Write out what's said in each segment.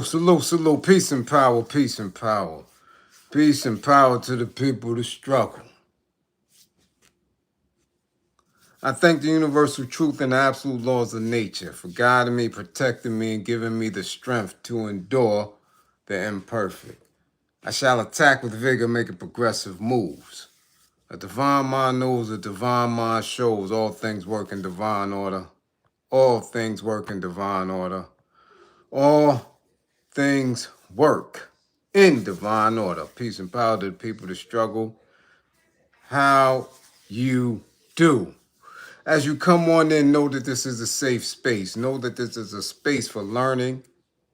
Salute, salute, peace and power, peace and power. Peace and power to the people that struggle. I thank the universal truth and the absolute laws of nature for guiding me, protecting me, and giving me the strength to endure the imperfect. I shall attack with vigor, making progressive moves. A divine mind knows, a divine mind shows. All things work in divine order. All things work in divine order. All things work in divine order. Peace and power to the people that struggle. How you do. As you come on in, know that this is a safe space. Know that this is a space for learning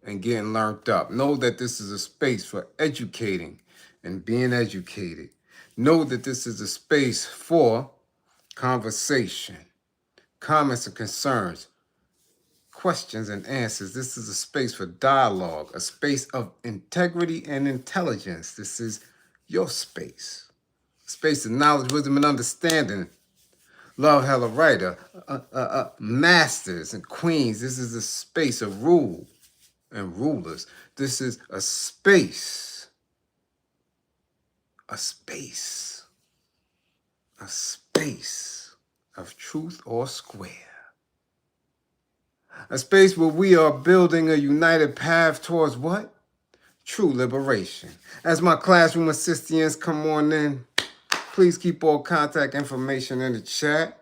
and getting learned up. Know that this is a space for educating and being educated. Know that this is a space for conversation, comments and concerns, questions and answers. This is a space for dialogue, a space of integrity and intelligence. This is your space. A space of knowledge, wisdom, and understanding. Love, hella writer, masters and queens. This is a space of rule and rulers. This is a space of truth or square. A space where we are building a united path towards what? True liberation. As my classroom assistants come on in, please keep all contact information in the chat.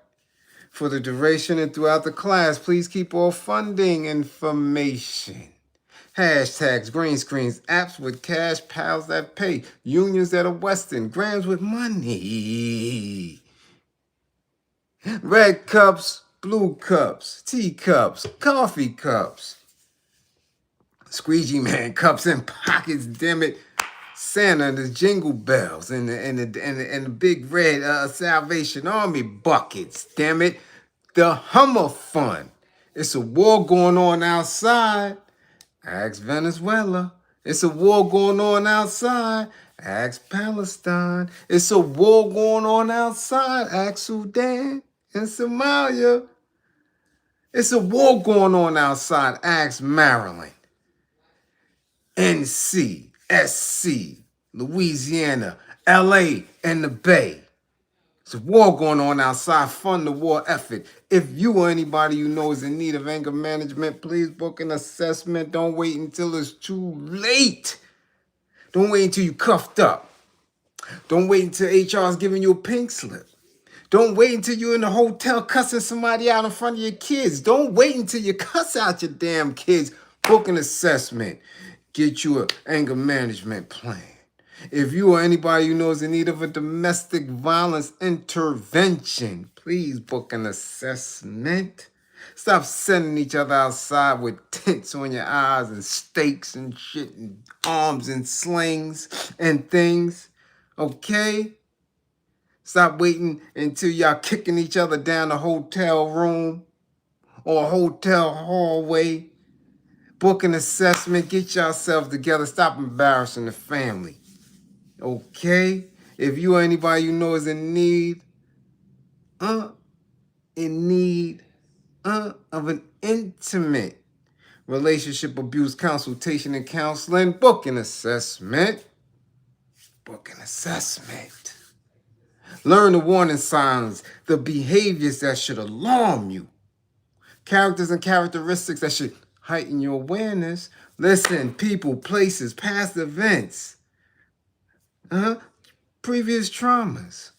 For the duration and throughout the class, please keep all funding information. Hashtags, green screens, apps with cash, pals that pay, unions that are Western, grams with money. Red cups, blue cups, tea cups, coffee cups. Squeegee man cups in pockets, damn it. Santa and the jingle bells and the big red Salvation Army buckets, damn it. The Hummer Fund. It's a war going on outside. Ask Venezuela. It's a war going on outside. Ask Palestine. It's a war going on outside. Ask Sudan and Somalia. It's a war going on outside. Ask Maryland. NC, SC, Louisiana, LA, and the Bay. There's a war going on outside. Fund the war effort. If you or anybody you know is in need of anger management, please book an assessment. Don't wait until it's too late. Don't wait until you cuffed up. Don't wait until HR is giving you a pink slip. Don't wait until you're in the hotel cussing somebody out in front of your kids. Don't wait until you cuss out your damn kids. Book an assessment. Get you an anger management plan. If you or anybody you know is in need of a domestic violence intervention, please book an assessment. Stop sending each other outside with tents on your eyes and stakes and shit and arms and slings and things. Okay? Stop waiting until y'all kicking each other down the hotel room or hotel hallway. Book an assessment. Get yourself together. Stop embarrassing the family. Okay? If you or anybody you know is in need of an intimate relationship abuse consultation and counseling, book an assessment. Book an assessment. Learn the warning signs, the behaviors that should alarm you, characters and characteristics that should heighten your awareness. Listen, people, places, past events, previous traumas,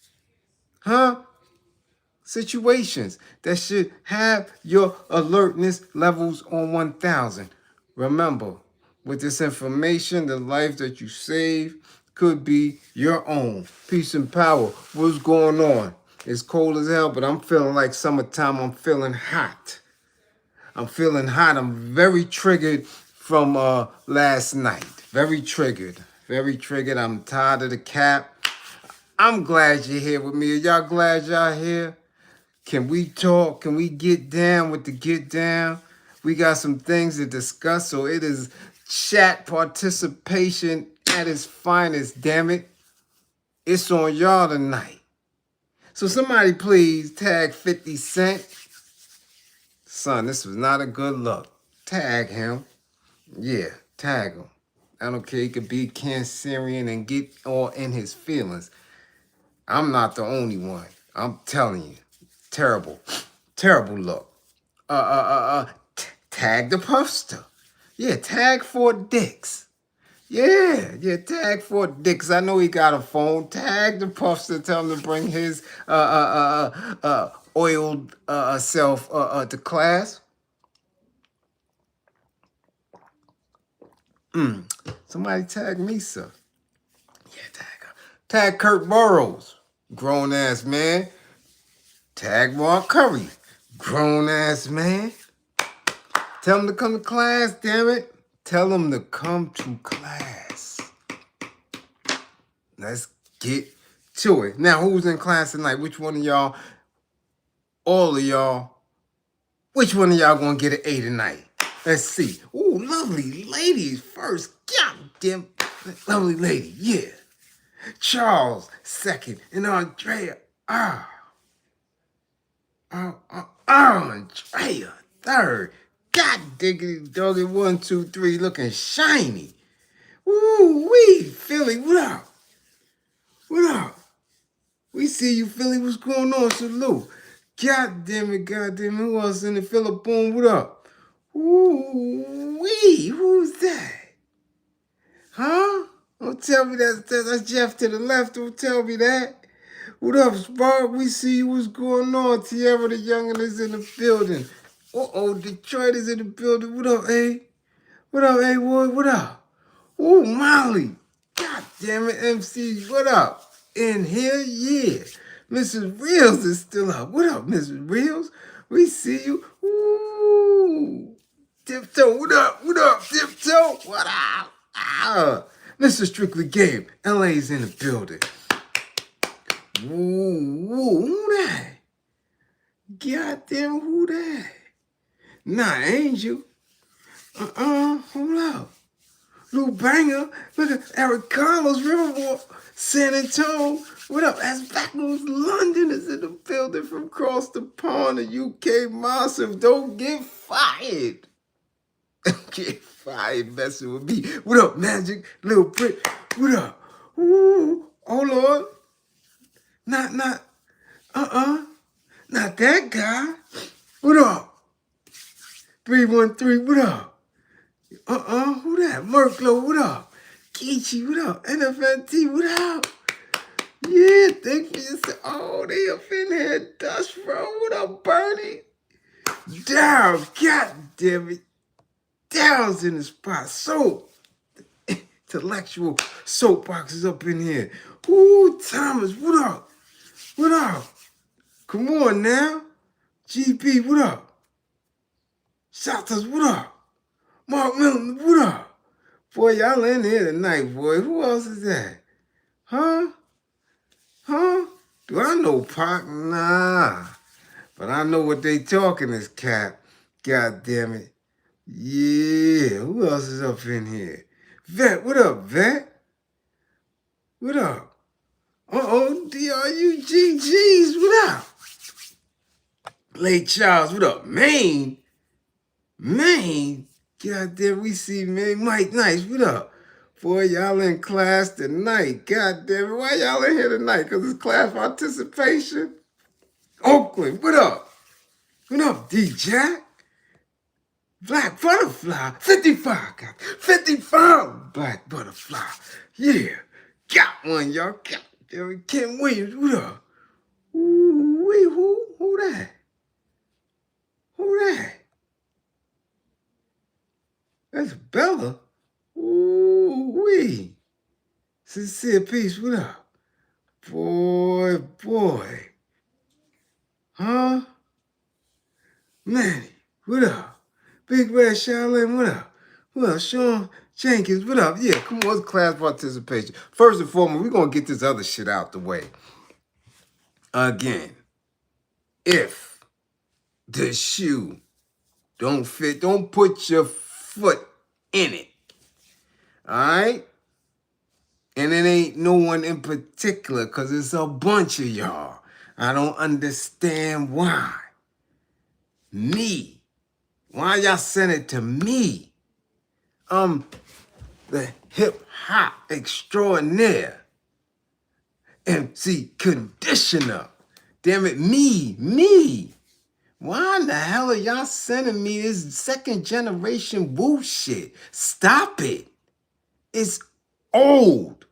situations that should have your alertness levels on 1,000. Remember, with this information, the life that you save could be your own. Peace and power. What's going on? It's cold as hell, but I'm feeling like summertime. I'm feeling hot. I'm very triggered from last night. Very triggered. I'm tired of the cap. I'm glad you're here with me. Are y'all glad y'all here? Can we talk? Can we get down with the get down? We got some things to discuss, so it is chat participation at its finest, damn it. It's on y'all tonight. So somebody please tag 50 Cent. Son, this was not a good look. Tag him. Yeah. Tag him. I don't care. He could be Cancerian and get all in his feelings. I'm not the only one. I'm telling you. Terrible. Terrible look. Tag the poster. Yeah, tag 4Dicks. Yeah, tag 4Dicks. I know he got a phone. Tag the poster. Tell him to bring his oiled self to class. Somebody tag me, sir. Yeah, tag her. Tag Kurt Burrows. Grown ass man. Tag Mark Curry. Grown ass man. Tell him to come to class, damn it. Tell him to come to class. Let's get to it. Now, who's in class tonight? Which one of y'all? All of y'all. Which one of y'all gonna get an A tonight? Let's see. Ooh, lovely ladies first. God damn. Lovely lady, yeah. Charles second. And Andrea. Andrea third. God diggity doggy 1, 2, 3 looking shiny. Ooh wee, Philly, what up? What up? We see you, Philly. What's going on? Salute. God damn it. Who else in the Philippine? What up? Ooh wee, who's that? Huh? Don't tell me that's Jeff to the left. Don't tell me that. What up, Spark? We see you. What's going on? Tierra the Youngin is in the building. Uh-oh, Detroit is in the building. What up, A? What up, A-Wood? What up? Ooh, Molly. God damn it, MC. What up? In here? Yeah. Mrs. Reels is still up. What up, Mrs. Reels? We see you. Ooh. Tiptoe, what up? What up, Tiptoe? What up? Mr. Strictly Game. LA's in the building. Who that? Goddamn, who that? Nah, Angel. Hold up. Lou Banger. Look at Eric Carlos, Riverboard, San Antonio. What up? As Backwards London is in the building from across the pond. The UK Massive. Don't get fired. Get fired messing with me. What up, Magic? Little Brick. What up? Ooh, hold on. Not that guy. What up? 313, what up? Who that? Merklo, what up? Kichi, what up? NFNT, what up? Yeah, thank you. Oh, they up in here. Dust, bro. What up, Bernie? Down, god damn it. Down's in the spot. So intellectual soapboxes up in here. Ooh, Thomas, what up? What up? Come on now. GP, what up? Shotters, what up? Mark Milton, what up? Boy, y'all in here tonight, boy. Who else is that? Huh? Do I know Pac? Nah. But I know what they talking is cap. God damn it. Yeah. Who else is up in here? Vet, what up, Vet? What up? DRUGGs, what up? Late Charles, what up? Maine? Goddamn, we see man. Mike Nice, what up? Boy, y'all in class tonight. Goddamn it, why y'all in here tonight? Because it's class participation? Oakland, what up? What up, D-Jack? Black Butterfly, 55, God. 55 Black Butterfly. Yeah, got one, y'all. Goddamn it, Ken Williams, what up? Ooh, who that? Who that? That's Bella. Ooh-wee. Sincere Peace, what up? Boy. Huh? Manny, what up? Big Red Shaolin, what up? What up, Sean Jenkins, what up? Yeah, come on, it's class participation. First and foremost, we're going to get this other shit out the way. Again, if the shoe don't fit, don't put your foot in it. All right? And it ain't no one in particular because it's a bunch of y'all. I don't understand why. Me. Why y'all send it to me? the hip hop extraordinaire, MC Conditioner. Damn it, me. Why in the hell are y'all sending me this second generation woo shit? Stop it. It's old.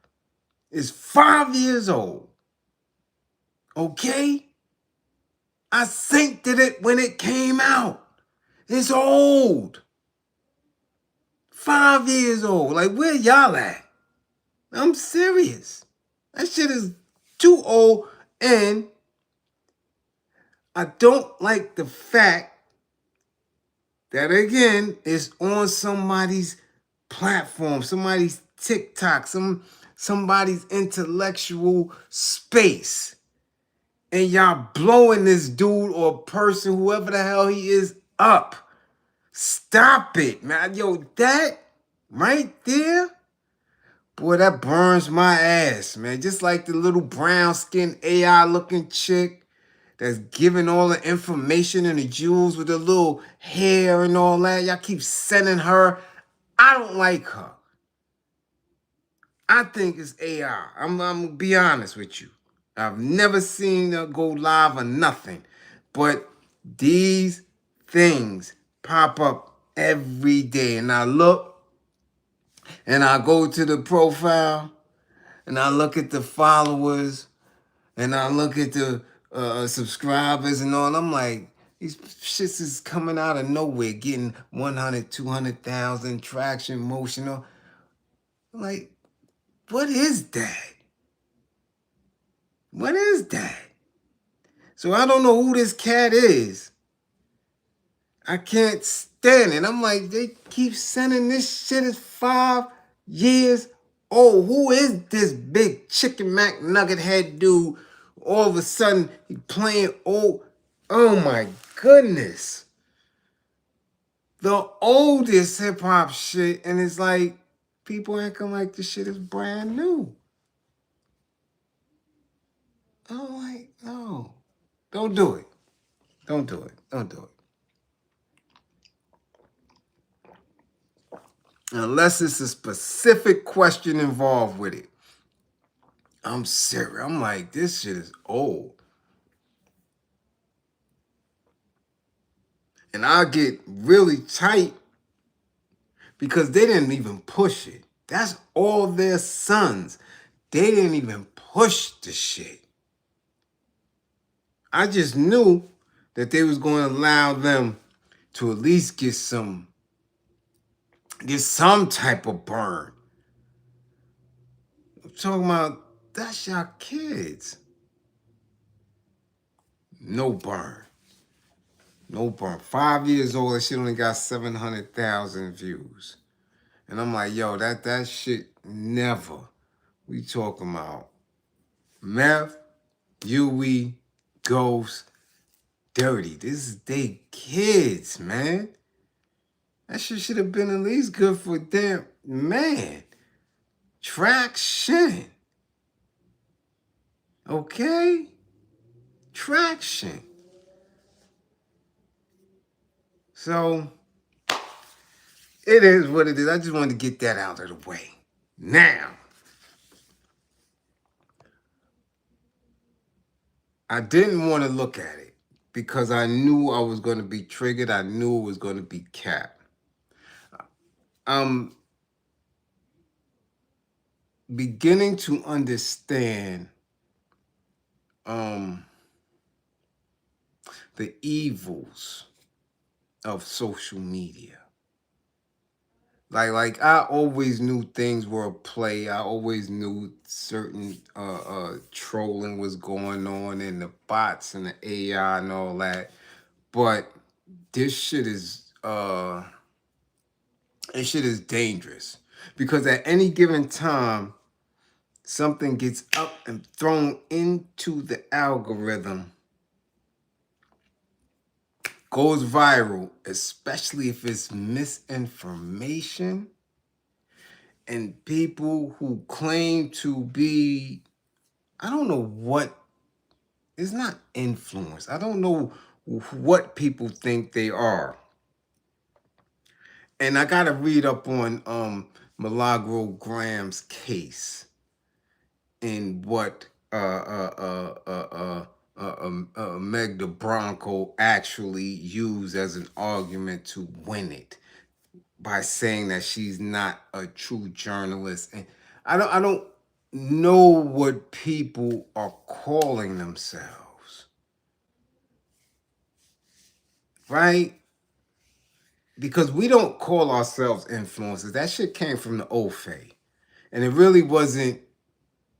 It's 5 years old. Okay? I synced it when it came out. It's old. 5 years old. Like, where y'all at? I'm serious. That shit is too old, and I don't like the fact that, again, it's on somebody's platform, somebody's TikTok, somebody's intellectual space. And y'all blowing this dude or person, whoever the hell he is, up. Stop it, man. Yo, that right there, boy, that burns my ass, man. Just like the little brown-skinned AI-looking chick that's giving all the information and the jewels with the little hair and all that. Y'all keep sending her. I don't like her. I think it's AI. I'm gonna be honest with you. I've never seen her go live or nothing. But these things pop up every day. And I look and I go to the profile and I look at the followers and I look at the subscribers and all. And I'm like, these shits is coming out of nowhere, getting 100, 200,000 traction, emotional. Like, what is that? What is that? So I don't know who this cat is. I can't stand it. I'm like, they keep sending this shit is 5 years old. Who is this big chicken McNugget head dude? All of a sudden, he playing old. Oh my goodness. The oldest hip hop shit, and it's like, people acting like the shit is brand new. I'm like, no. Don't do it. Don't do it. Don't do it. Unless it's a specific question involved with it. I'm serious. I'm like, this shit is old. And I get really tight because they didn't even push it. That's all their sons. They didn't even push the shit. I just knew that they was going to allow them to at least get some type of burn. I'm talking about, that's your kids. No burn. No burn. 5 years old, that shit only got 700,000 views. And I'm like, yo, that shit never. We talking about Meth, Huey, Ghost, Dirty. This is they kids, man. That shit should have been at least good for them. Man. Traction. Okay? Traction. So, it is what it is. I just wanted to get that out of the way. Now, I didn't want to look at it because I knew I was going to be triggered. I knew it was going to be capped. I'm beginning to understand the evils of social media. Like I always knew things were a play. I always knew certain trolling was going on and the bots and the AI and all that. But this shit is dangerous because at any given time something gets up and thrown into the algorithm, goes viral, especially if it's misinformation, and people who claim to be, I don't know what, it's not influence. I don't know what people think they are. And I gotta read up on Milagro Graham's case and what Meg the Bronco actually used as an argument to win it by saying that she's not a true journalist. And I don't know what people are calling themselves, right? Because we don't call ourselves influencers. That shit came from the old Faye. And it really wasn't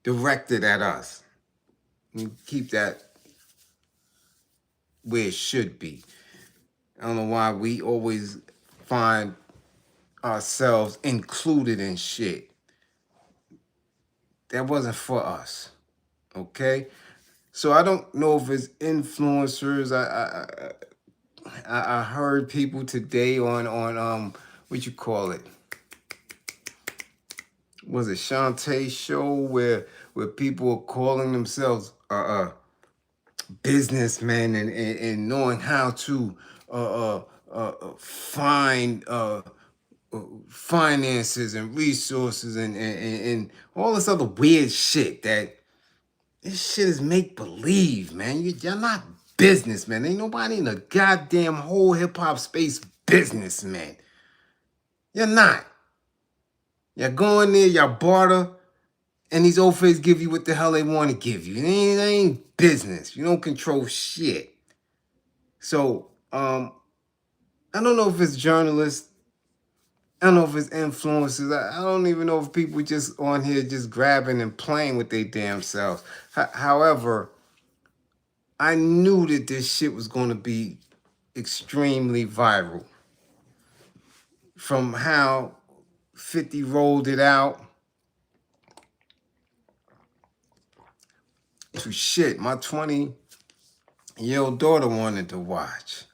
directed at us. You keep that where it should be. I don't know why we always find ourselves included in shit. That wasn't for us. Okay? So I don't know if it's influencers. I heard people today on what you call it? Was it Shantae's show where people are calling themselves businessmen and knowing how to find finances and resources and all this other weird shit that this shit is make believe, man. You're not businessmen. Ain't nobody in the goddamn whole hip hop space businessmen. You're not. You go in there, you barter, and these old face give you what the hell they want to give you. It ain't business. You don't control shit. So, I don't know if it's journalists. I don't know if it's influencers. I don't even know if people just on here just grabbing and playing with their damn selves. However, I knew that this shit was going to be extremely viral. From how 50 rolled it out to shit my 20-year-old daughter wanted to watch.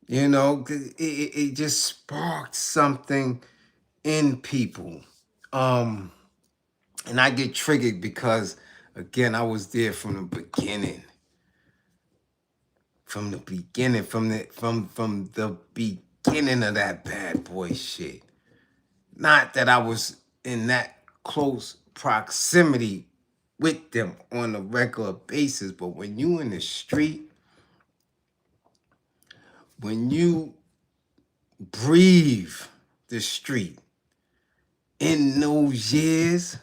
You know, it just sparked something in people. And I get triggered because, again, I was there from the beginning. From the beginning, from the beginning of that bad boy shit. Not that I was in that close proximity with them on a regular basis, but when you in the street, when you breathe the street in those years,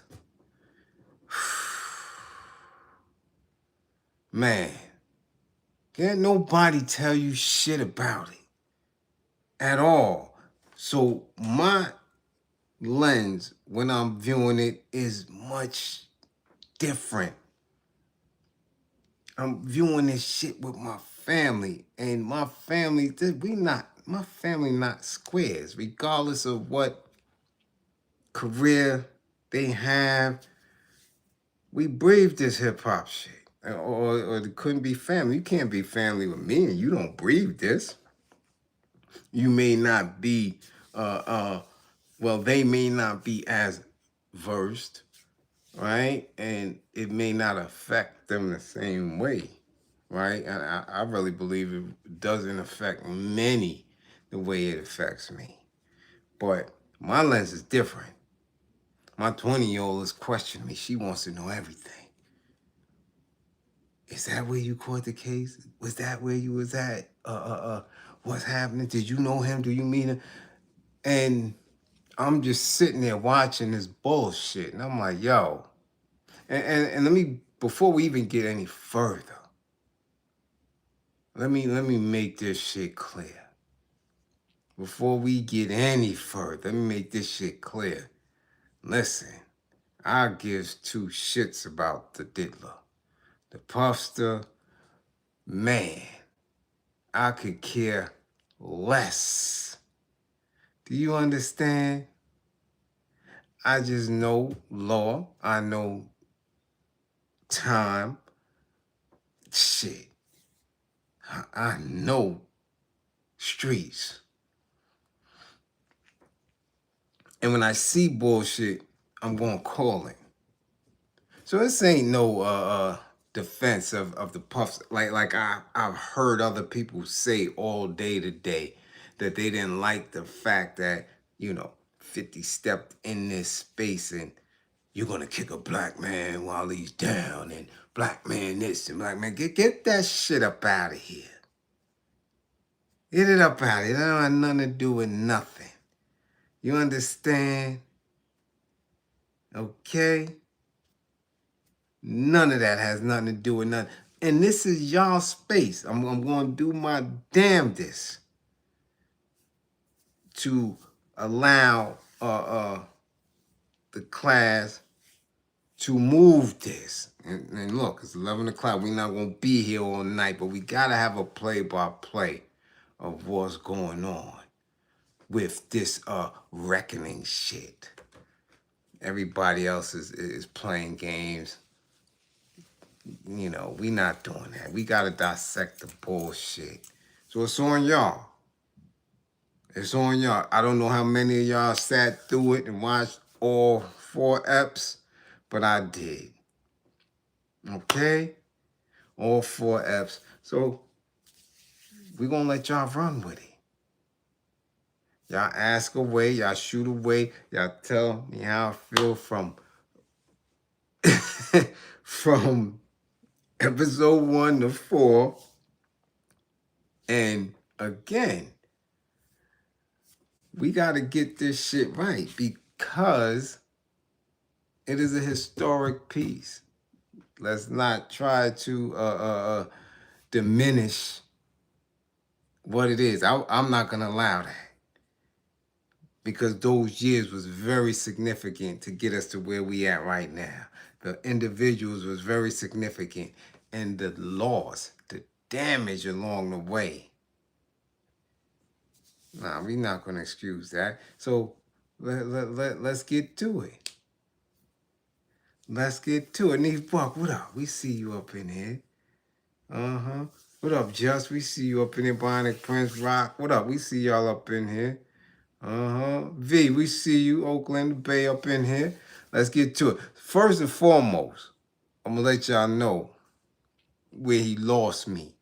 man, can't nobody tell you shit about it at all. So my lens when I'm viewing it is much different. I'm viewing this shit with my family, and my family, my family not squares, regardless of what career they have. We breathe this hip hop shit. Or it couldn't be family. You can't be family with me and you don't breathe this. You may not be well, they may not be as versed, right? And it may not affect them the same way, right? And I really believe it doesn't affect many the way it affects me. But my lens is different. My 20-year-old is questioning me. She wants to know everything. Is that where you caught the case? Was that where you was at? What's happening? Did you know him? Do you meet him? And I'm just sitting there watching this bullshit. And I'm like, yo. And let me, before we even get any further, let me make this shit clear. Before we get any further, let me make this shit clear. Listen, I gives two shits about the diddler. The puffster, man, I could care less. Do you understand? I just know law. I know time. Shit. I know streets. And when I see bullshit, I'm gonna call it. So this ain't no defense of the puffs. Like I've heard other people say all day today that they didn't like the fact that, you know, 50 stepped in this space and you're gonna kick a black man while he's down and black man this and black man. Get that shit up out of here. Get it up out of here. That don't have nothing to do with nothing. You understand? Okay? None of that has nothing to do with nothing. And this is y'all space. I'm going to do my damnedest to allow the class to move this. And look, it's 11 o'clock. We're not going to be here all night, but we got to have a play-by-play of what's going on with this reckoning shit. Everybody else is playing games. You know, we not doing that. We got to dissect the bullshit. So it's on y'all. It's on y'all. I don't know how many of y'all sat through it and watched all 4 eps, but I did. Okay? All 4 eps. So we're going to let y'all run with it. Y'all ask away. Y'all shoot away. Y'all tell me how I feel from from episode 1 to 4. And again, we got to get this shit right because it is a historic piece. Let's not try to diminish what it is. I'm not going to allow that because those years was very significant to get us to where we at right now. The individuals was very significant and the loss, the damage along the way. Nah, we're not going to excuse that. So let's get to it. Let's get to it. Neve Buck, what up? We see you up in here. Uh-huh. What up, Just? We see you up in here. Bionic Prince Rock. What up? We see y'all up in here. Uh-huh. V, we see you. Oakland Bay up in here. Let's get to it. First and foremost, I'm going to let y'all know where he lost me.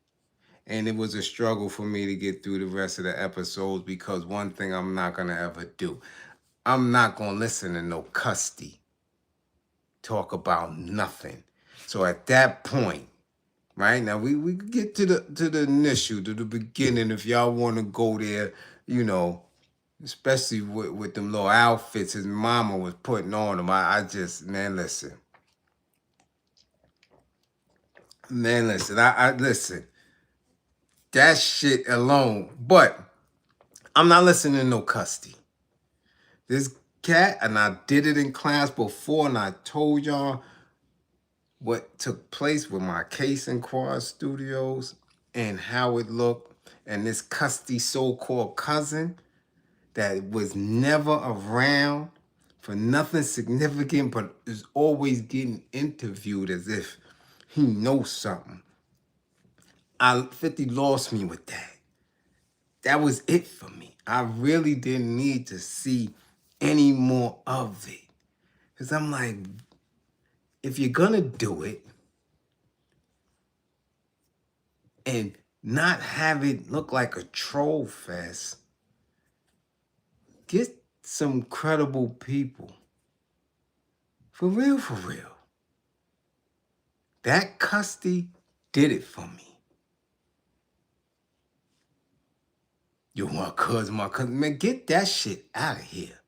And it was a struggle for me to get through the rest of the episodes because one thing I'm not going to ever do, I'm not going to listen to no custody talk about nothing. So at that point, right now, we get to the initial, to the beginning. If y'all want to go there, you know, especially with them little outfits his mama was putting on him. I just, man, listen. Man, listen. I listen. That shit alone. But I'm not listening to no custody. This cat, and I did it in class before, and I told y'all what took place with my Case and Quad Studios and how it looked, and this custody so-called cousin that was never around for nothing significant but is always getting interviewed as if he knows something. 50 lost me with that. That was it for me. I really didn't need to see any more of it. Because I'm like, if you're going to do it and not have it look like a troll fest, get some credible people. For real, for real. That custody did it for me. You want my cousin. Man, get that shit out of here.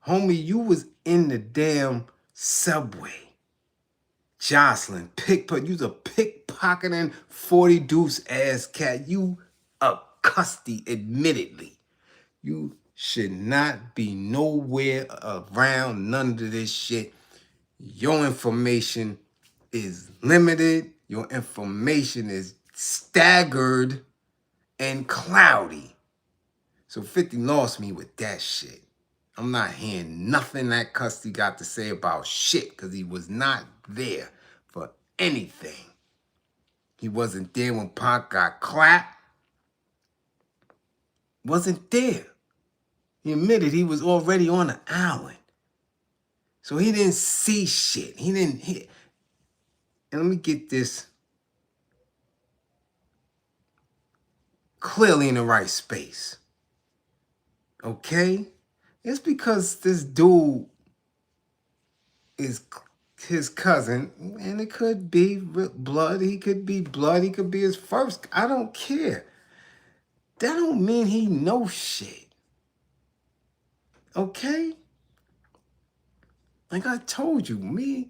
Homie, you was in the damn subway. Jocelyn, you was a pickpocketing 40 deuce ass cat. You a custody, admittedly. You should not be nowhere around none of this shit. Your information is limited. Your information is staggered and cloudy. So 50 lost me with that shit. I'm not hearing nothing that custody got to say about shit because he was not there for anything. He wasn't there when Pac got clapped. Wasn't there. He admitted he was already on the island. So he didn't see shit. He didn't hear. And let me get this clearly in the right space. Okay? It's because this dude is his cousin, and it could be blood. He could be blood. He could be his first. I don't care. That don't mean he knows shit. Okay? Like I told you, me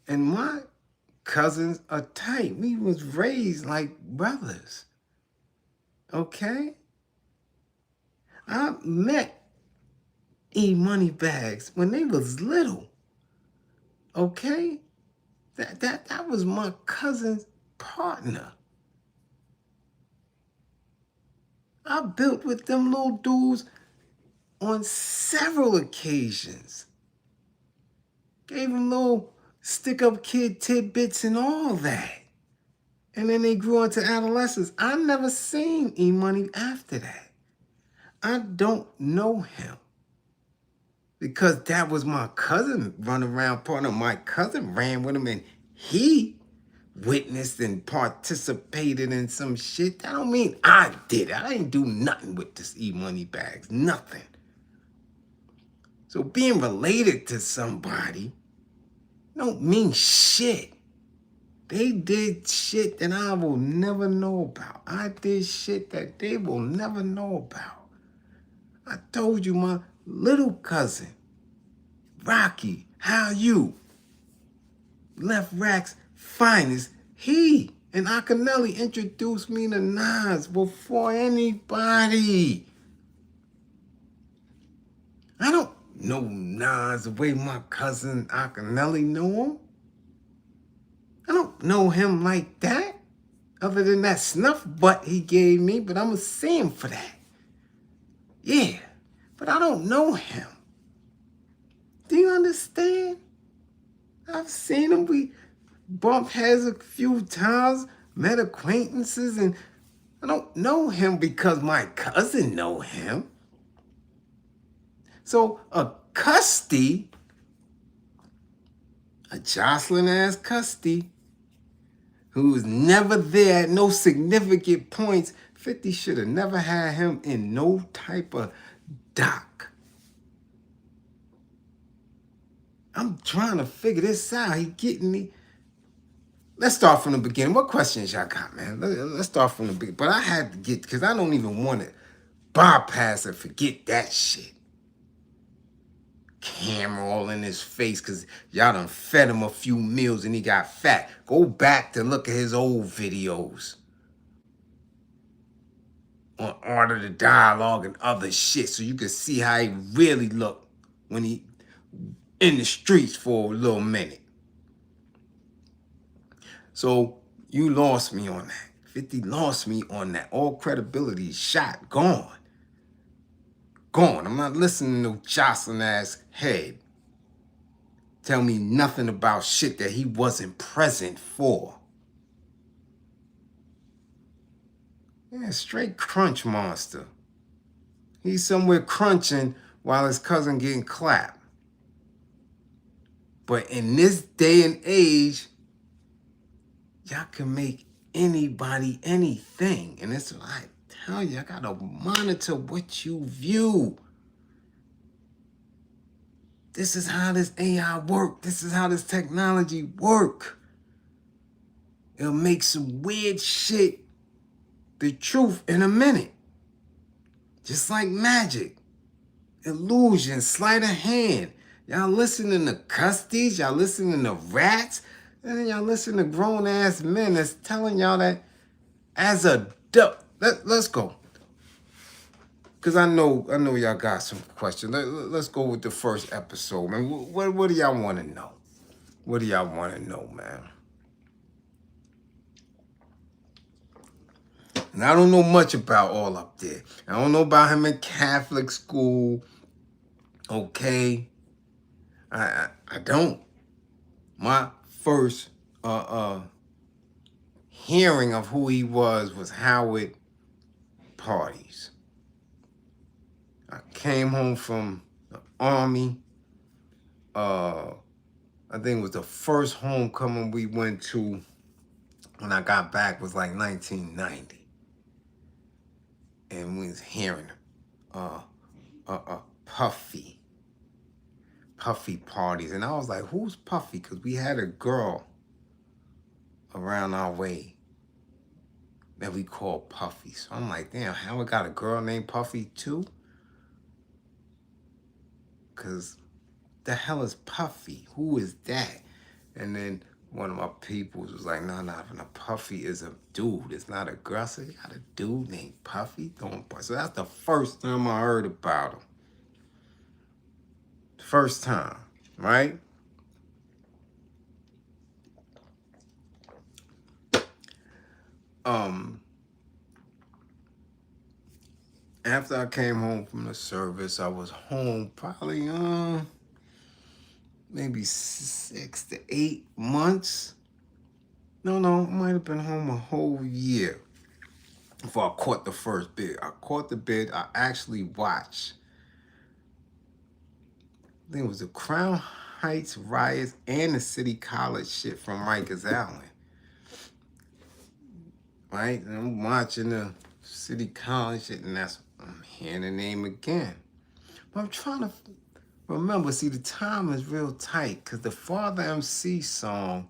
and my cousins are tight. We was raised like brothers. Okay? I met E-Money Bags when they was little. Okay? That was my cousin's partner. I built with them little dudes on several occasions. Gave them little stick-up kid tidbits and all that. And then they grew into adolescence. I never seen E-Money after that. I don't know him. Because that was my cousin running around partner. My cousin ran with him and he witnessed and participated in some shit. That don't mean I did it. I didn't do nothing with this E-Money Bags. Nothing. So being related to somebody don't mean shit. They did shit that I will never know about. I did shit that they will never know about. I told you my little cousin, Rocky, how you? Left Rack's finest. He and Akinelli introduced me to Nas before anybody. I don't know Nas the way my cousin Akinelli knew him. I don't know him like that, other than that snuff butt he gave me, but I'm going to see him for that. Yeah, but I don't know him. Do you understand? I've seen him. We bumped heads a few times, met acquaintances, and I don't know him because my cousin know him. So a custody, a Jocelyn-ass custody, who was never there at no significant points, 50 should have never had him in no type of doc. I'm trying to figure this out. He getting me. Let's start from the beginning. What questions y'all got, man? Let's start from the beginning. But I had to get, because I don't even want to bypass and forget that shit. Camera all in his face because y'all done fed him a few meals and he got fat. Go back to look at his old videos on Art of the Dialogue and other shit so you can see how he really looked when he in the streets for a little minute. So you lost me on that. 50 lost me on that. All credibility is shot, gone. Gone. I'm not listening to no Jocelyn-ass head tell me nothing about shit that he wasn't present for. Yeah, straight crunch monster. He's somewhere crunching while his cousin getting clapped. But in this day and age, y'all can make anybody anything. And it's like, I tell you, I gotta monitor what you view. This is how this AI work. This is how this technology work. It'll make some weird shit the truth in a minute. Just like magic. Illusion, sleight of hand. Y'all listening to custodies, y'all listening to rats, and then y'all listening to grown-ass men that's telling y'all that as a duck. Let's go. Because I know y'all got some questions. Let's go with the first episode, man. What do y'all want to know? What do y'all want to know, man? And I don't know much about All Up There. I don't know about him in Catholic school. Okay. I don't. My first hearing of who he was Howard parties. I came home from the Army. I think it was the first homecoming we went to when I got back was like 1990. And we was hearing Puffy parties. And I was like, who's Puffy? Because we had a girl around our way that we called Puffy. So I'm like, damn, Howard got a girl named Puffy too? Because the hell is Puffy? Who is that? And then one of my peoples was like, no, a Puffy is a dude. It's not a girl. I said, you got a dude named Puffy? So that's the first time I heard about him. First time, right? After I came home from the service, I was home probably maybe 6 to 8 months. No, I might have been home a whole year before I caught the first bid. I caught the bid. I actually watched. I think it was the Crown Heights riots and the City College shit from Rikers Island. Right? And I'm watching the City College shit, and I'm hearing the name again. But I'm trying to remember, see, the time is real tight because the Father MC song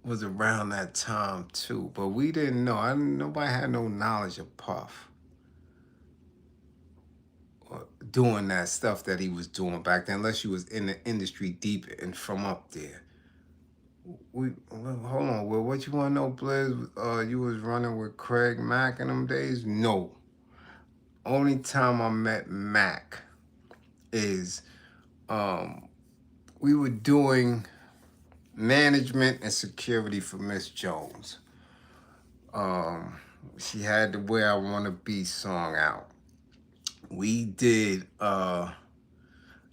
was around that time too, but we didn't know. Nobody had no knowledge of Puff or doing that stuff that he was doing back then, unless you was in the industry deep and from up there. Hold on, Will. What you want to know, Bliz? You was running with Craig Mack in them days? No. Only time I met Mac is we were doing management and security for Miss Jones. She had the Where I Wanna Be song out. We did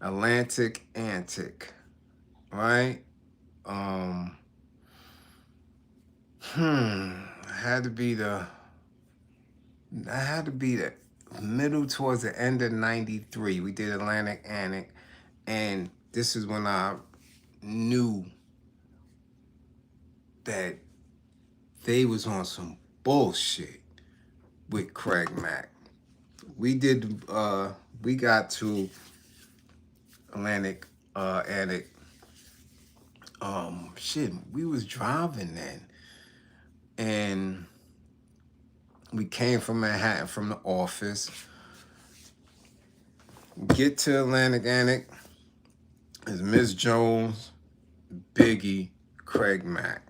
Atlantic Antic, right? Had to be the middle towards the end of '93. We did Atlantic Antic, and this is when I knew that they was on some bullshit with Craig Mack. We got to Atlantic Antic. We was driving then, and we came from Manhattan from the office. Get to Atlantic Antic. It's Miss Jones, Biggie, Craig Mack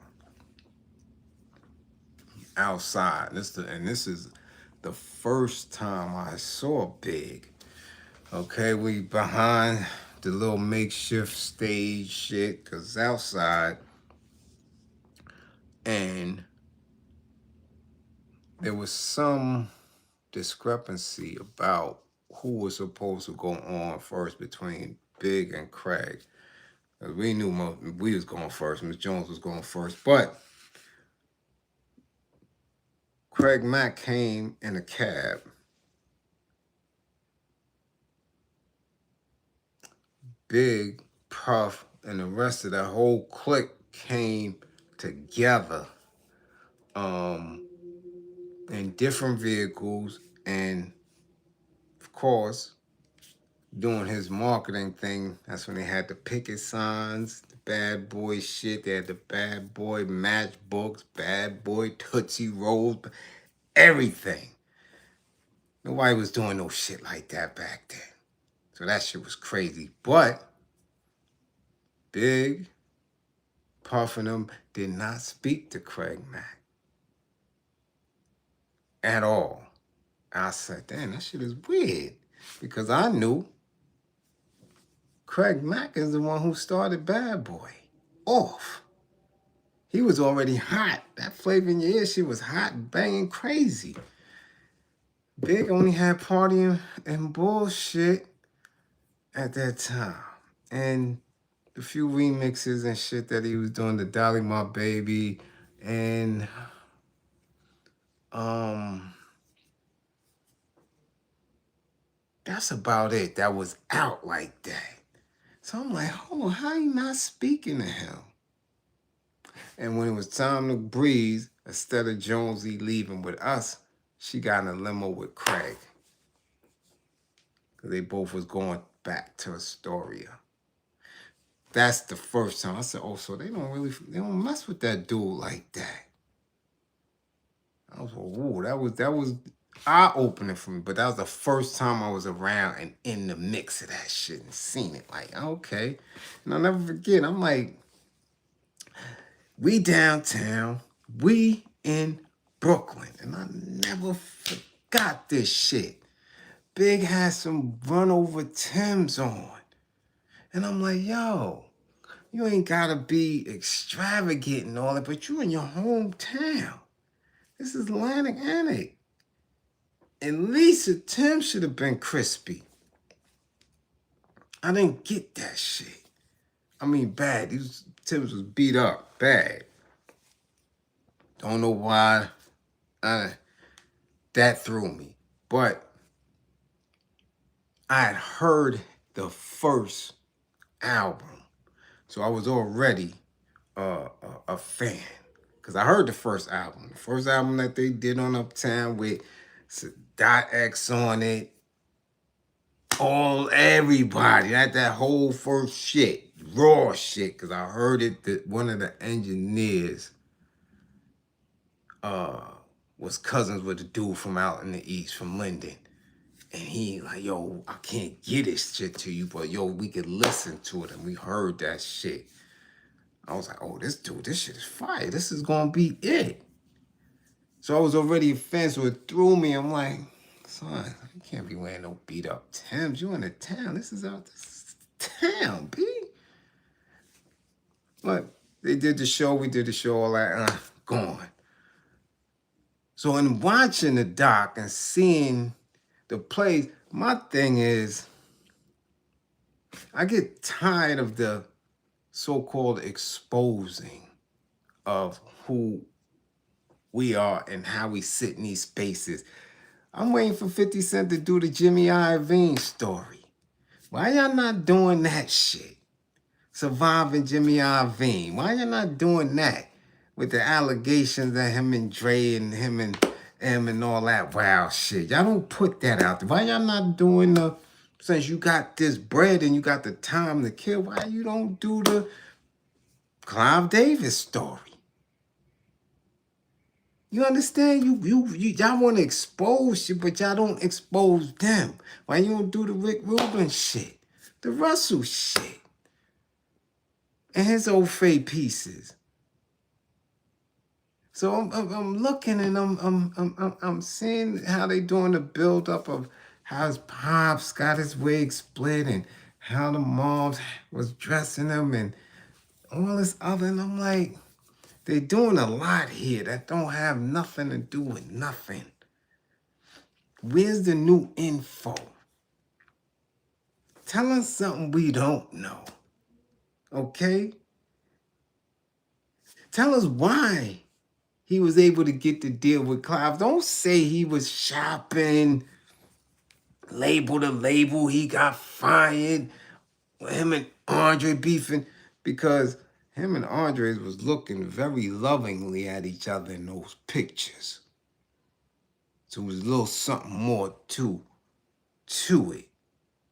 outside. This is the first time I saw Big. Okay, we behind the little makeshift stage shit, cause outside, and there was some discrepancy about who was supposed to go on first between Big and Craig. We knew we was going first. Miss Jones was going first, but Craig Mack came in a cab. Big, Puff, and the rest of that whole clique came together in different vehicles, and of course, doing his marketing thing. That's when they had the picket signs, the bad boy shit. They had the bad boy matchbooks, bad boy Tootsie Rolls, everything. Nobody was doing no shit like that back then. So that shit was crazy. But Big, Puff, and them did not speak to Craig Mack at all. I said, damn, that shit is weird. Because I knew Craig Mack is the one who started Bad Boy off. He was already hot. That Flavor in Your Ear shit was hot and banging crazy. Big only had partying and bullshit at that time. And the few remixes and shit that he was doing, the Dolly My Baby, and that's about it. That was out like that. So I'm like, hold on, how you not speaking to him? And when it was time to breathe, instead of Jonesy leaving with us, she got in a limo with Craig. because they both was going back to Astoria. That's the first time I said, oh, so they don't mess with that dude like that. I was like, whoa, that was eye-opening for me. But that was the first time I was around and in the mix of that shit and seen it. Like, okay. And I'll never forget, I'm like, we downtown, we in Brooklyn. And I never forgot this shit. Big had some run over Timbs on. And I'm like, yo, you ain't gotta be extravagant and all that, but you in your hometown. This is Atlantic Annex. At least the Tim should have been crispy. I didn't get that shit. I mean, bad. These Tims was beat up, bad. Don't know why that threw me. But I had heard the first album. So I was already a fan. Because I heard the first album. The first album that they did on Uptown with Dot X on it. Everybody, that whole first shit. Raw shit. Because I heard it that one of the engineers was cousins with a dude from out in the East, from Linden. And he like, yo, I can't get this shit to you, but yo, we could listen to it. And we heard that shit. I was like, oh, this shit is fire. This is going to be it. So I was already a fan, so it threw me. I'm like, son, you can't be wearing no beat up Timbs. You in the town. This is town, B. But they did the show. We did the show. All that. Gone. So in watching the doc and seeing the plays, my thing is, I get tired of the so-called exposing of who we are and how we sit in these spaces. I'm waiting for 50 Cent to do the Jimmy Iovine story. Why y'all not doing that shit? Surviving Jimmy Iovine. Why y'all not doing that? With the allegations that him and Dre and him and all that wild shit. Y'all don't put that out there. Why y'all not doing since you got this bread and you got the time to kill, why you don't do the Clive Davis story? You understand? Y'all want to expose shit, but y'all don't expose them. Why you don't do the Rick Rubin shit? The Russell shit? And his old fake pieces. So I'm looking and I'm seeing how they doing the build up of how his pops got his wig split and how the moms was dressing him and all this other. And I'm like, they're doing a lot here that don't have nothing to do with nothing. Where's the new info? Tell us something we don't know. Okay? Tell us why he was able to get the deal with Clive. Don't say he was shopping, label to label, he got fired, him and Andre beefing, because him and Andre was looking very lovingly at each other in those pictures. So it was a little something more to it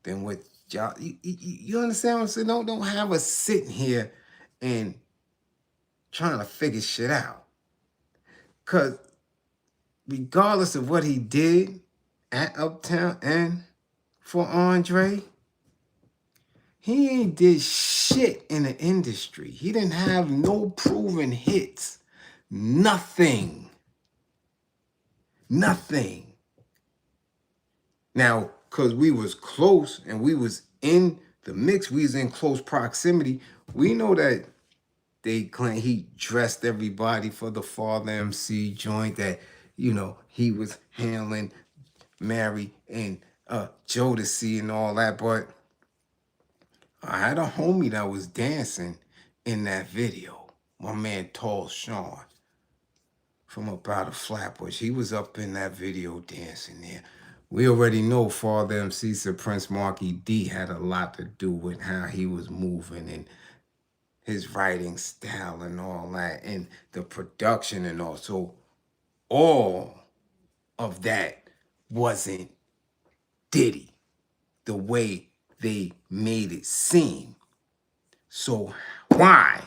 than what y'all, you understand what I'm saying? Don't have us sitting here and trying to figure shit out. Because regardless of what he did at Uptown and for Andre, he ain't did shit in the industry. He didn't have no proven hits. Nothing. Now, because we was close and we was in the mix, we was in close proximity, we know that they claim he dressed everybody for the Father MC joint, that, he was handling Mary and Jodeci and all that. But I had a homie that was dancing in that video. My man Tall Sean from up out of Flatbush. He was up in that video dancing there. We already know Father MC, Sir Prince Marky D, had a lot to do with how he was moving and his writing style and all that, and the production and all. So all of that wasn't Diddy. the way they made it seem. So why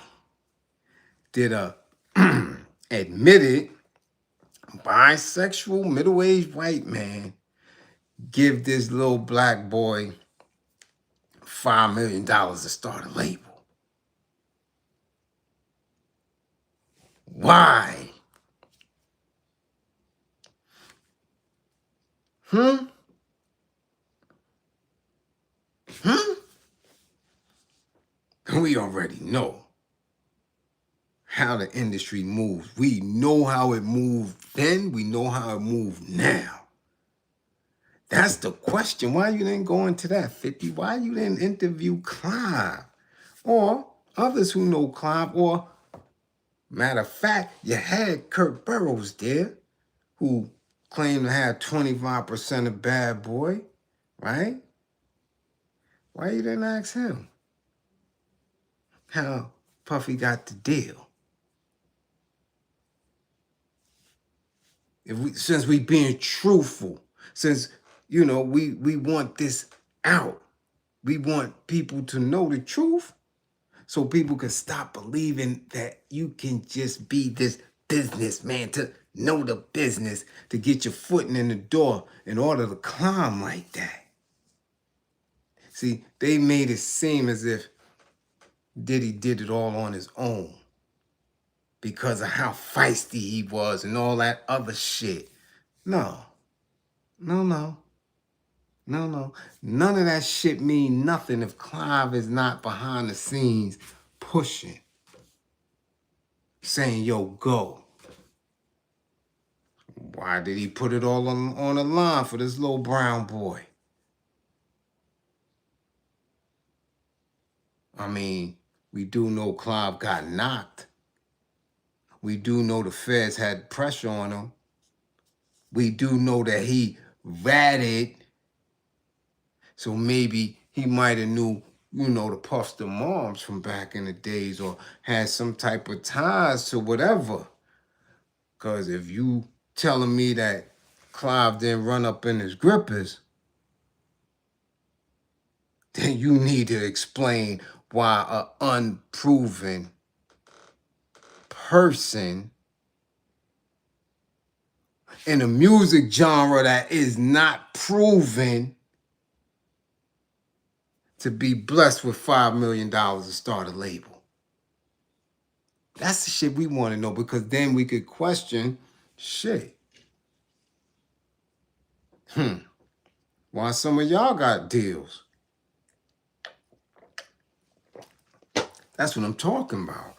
did a admitted bisexual middle-aged white man give this little black boy $5 million to start a label? Why? Hmm? We already know how the industry moves. We know how it moved then. We know how it moved now. That's the question. Why you didn't go into that, 50? Why you didn't interview Clive or others who know Clive? Or, matter of fact, you had Kurt Burrows there, who claimed to have 25% of Bad Boy, right? Why you didn't ask him how Puffy got the deal? Since we being truthful, since, we want this out. We want people to know the truth so people can stop believing that you can just be this businessman, to know the business, to get your foot in the door in order to climb like that. See, they made it seem as if Diddy did it all on his own because of how feisty he was and all that other shit. No. None of that shit mean nothing if Clive is not behind the scenes pushing, saying, yo, go. Why did he put it all on the line for this little brown boy? I mean, we do know Clive got knocked. We do know the feds had pressure on him. We do know that he ratted. So maybe he might have knew, the Puffs the moms from back in the days, or had some type of ties to whatever. Because if you telling me that Clive didn't run up in his grippers, then you need to explain why an unproven person in a music genre that is not proven to be blessed with $5 million to start a label. That's the shit we want to know, because then we could question shit. Why some of y'all got deals? That's what I'm talking about.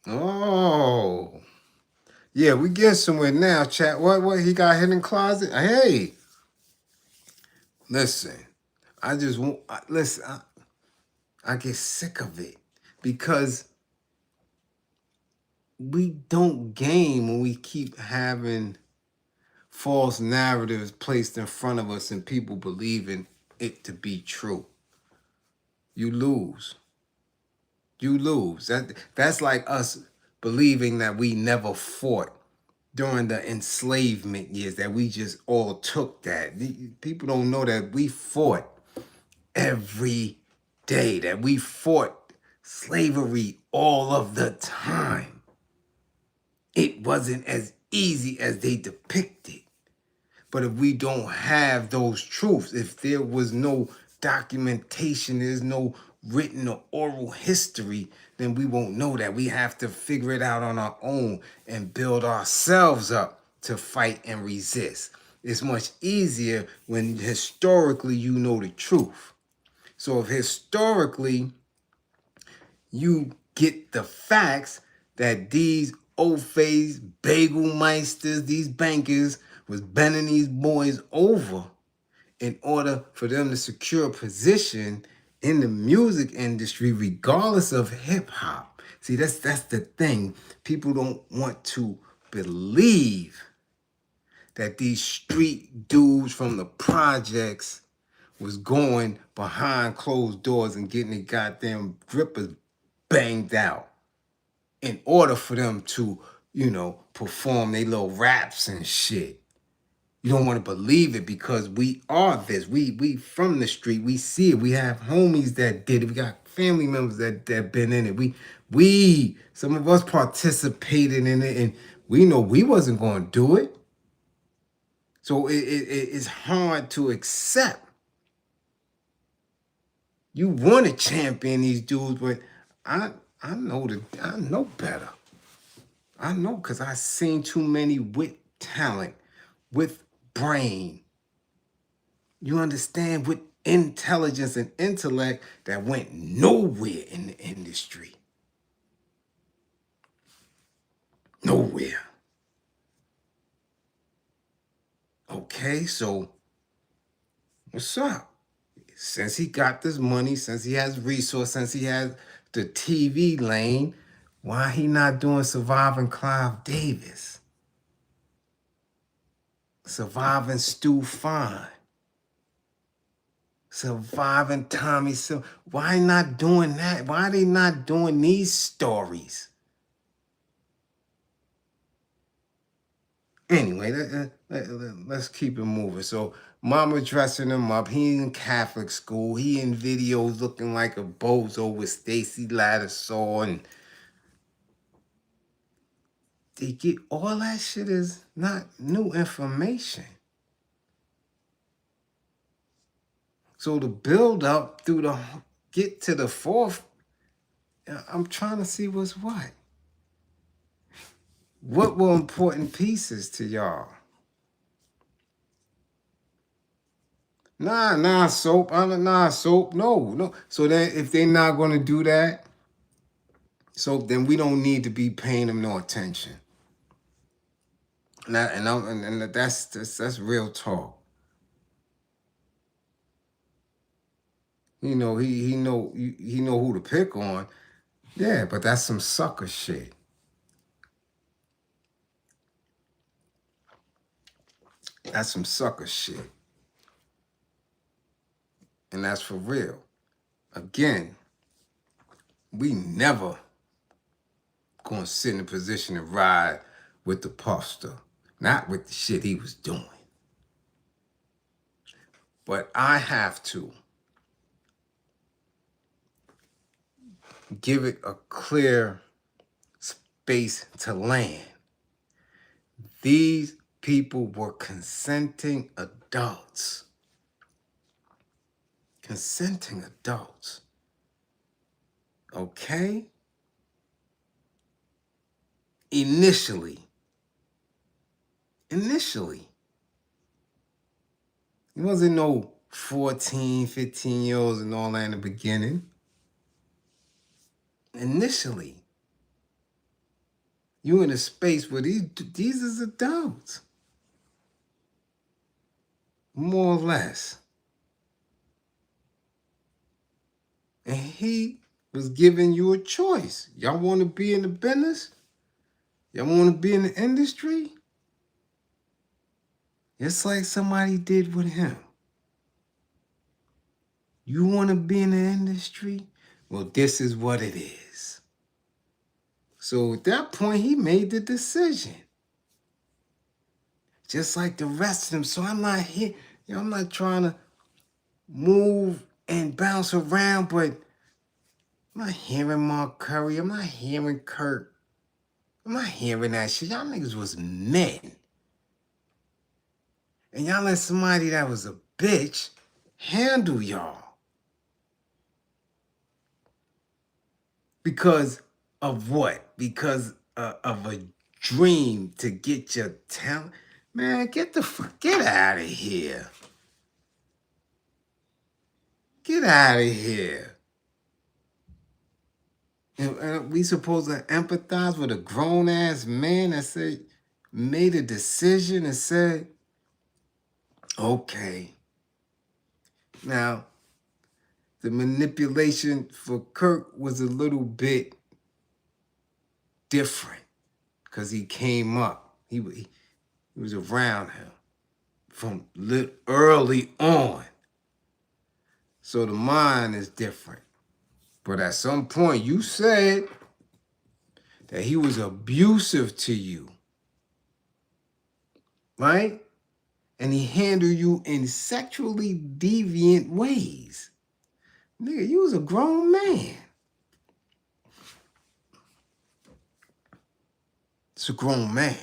Oh. Yeah, we get somewhere now, chat. What? He got hidden closet? Hey. Listen. I just want... Listen, I get sick of it. Because we don't game when we keep having false narratives placed in front of us and people believing it to be true. You lose. You lose. That's like us believing that we never fought during the enslavement years, that we just all took that. People don't know that we fought every day, that we fought slavery all of the time. It wasn't as easy as they depicted. But if we don't have those truths, if there was no documentation, there's no written or oral history, then we won't know that. We have to figure it out on our own and build ourselves up to fight and resist. It's much easier when historically you know the truth. So if historically you get the facts that these old-faced bagel meisters, these bankers, was bending these boys over in order for them to secure a position in the music industry, regardless of hip-hop. See, that's the thing. People don't want to believe that these street dudes from the projects was going behind closed doors and getting the goddamn grippers banged out in order for them to, perform their little raps and shit. You don't want to believe it because we are this. We from the street. We see it. We have homies that did it. We got family members that been in it. We some of us participated in it, and we know we wasn't going to do it. So it's hard to accept. You want to champion these dudes, but I know better. I know because I seen too many with talent, with brain. You understand, with intelligence and intellect that went nowhere in the industry. Nowhere. Okay, so what's up? Since he got this money, since he has resource, since he has the TV lane, why he not doing Surviving Clive Davis? Surviving Stu Fine? Surviving Tommy Sil? Why not doing that? Why are they not doing these stories? Anyway, let's keep it moving. So mama dressing him up. He in Catholic school. He in videos looking like a bozo with Stacy Lattisaw, and they get all that shit is not new information. So the build up through the get to the fourth, I'm trying to see what's what. What were important pieces to y'all? Nah, soap. Soap. No. So then, if they're not gonna do that, so then we don't need to be paying them no attention. And that's real talk. He know who to pick on. Yeah, but that's some sucker shit. That's some sucker shit. And that's for real. Again, we never gonna sit in a position to ride with the puffster, not with the shit he was doing. But I have to give it a clear space to land. These people were consenting adults. Consenting adults. Okay? Initially. It wasn't no 14, 15-year-olds and all that in the beginning. Initially. You in a space where these is adults. More or less. And he was giving you a choice. Y'all want to be in the business? Y'all want to be in the industry? It's like somebody did with him. You want to be in the industry? Well, this is what it is. So at that point, he made the decision. Just like the rest of them. So I'm not here. I'm not trying to move and bounce around, but I'm not hearing Mark Curry. I'm not hearing Kurt. I'm not hearing that shit. Y'all niggas was men. And y'all let somebody that was a bitch handle y'all. Because of what? Because of a dream to get your talent? Man, get out of here. Get out of here. And we supposed to empathize with a grown-ass man that said, made a decision and said, okay. Now, the manipulation for Kirk was a little bit different because he came up. He was around him from early on. So the mind is different. But at some point, you said that he was abusive to you, right? And he handled you in sexually deviant ways. Nigga, you was a grown man. It's a grown man.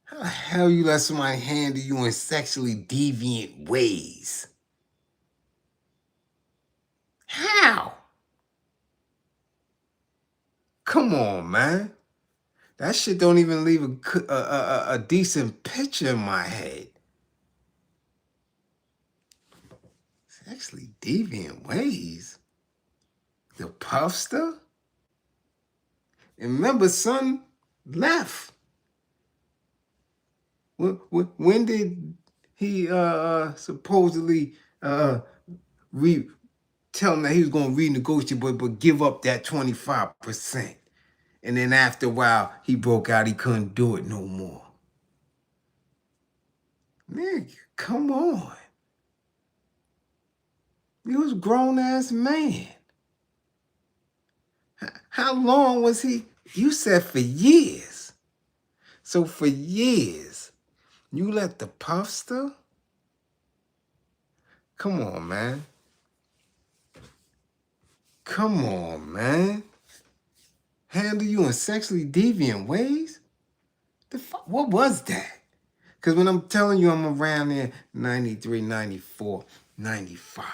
How the hell you let somebody handle you in sexually deviant ways? How? Come on, man. That shit don't even leave a decent picture in my head. Sexually deviant ways? The puffster? And remember, son left. When did he supposedly tell him that he was going to renegotiate, but give up that 25%? And then after a while, he broke out. He couldn't do it no more. Man, come on. He was a grown-ass man. How long was he? You said for years. So for years, you let the puffster? Come on, man. Come on, man. Handle you in sexually deviant ways? The fuck? What was that? Because when I'm telling you I'm around there 93, 94, 95.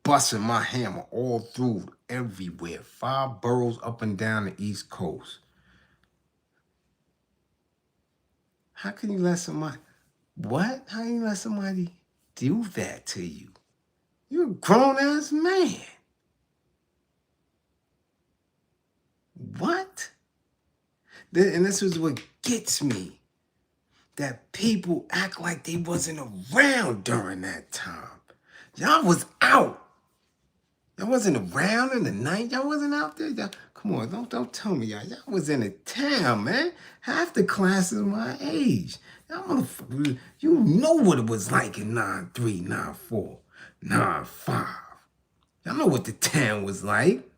Busting my hammer all through everywhere. 5 boroughs up and down the East Coast. How can you let somebody... What? How can you let somebody do that to you? You're a grown-ass man. What? And this is what gets me. That people act like they wasn't around during that time. Y'all was out. Y'all wasn't around in the night. Y'all wasn't out there. Y'all, come on, don't tell me y'all. Y'all was in the town, man. Half the class is my age. Y'all motherfuckers, you know what it was like in 93, 94, 95. Y'all know what the town was like.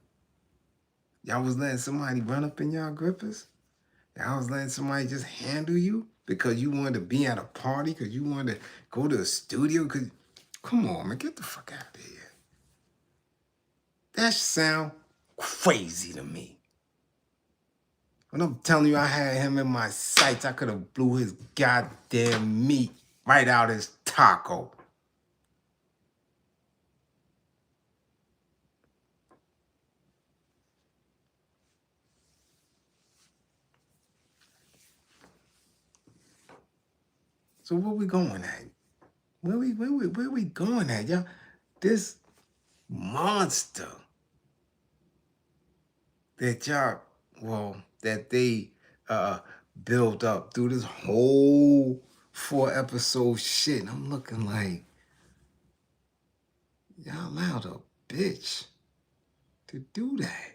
Y'all was letting somebody run up in y'all grippers. Y'all was letting somebody just handle you because you wanted to be at a party, because you wanted to go to a studio. Cause, come on, man, get the fuck out of here. That sound crazy to me. When I'm telling you I had him in my sights, I could have blew his goddamn meat right out his taco. So where we going at? Where we going at, y'all? This monster that y'all, that they built up through this whole 4-episode shit. And I'm looking like, y'all allowed a bitch to do that.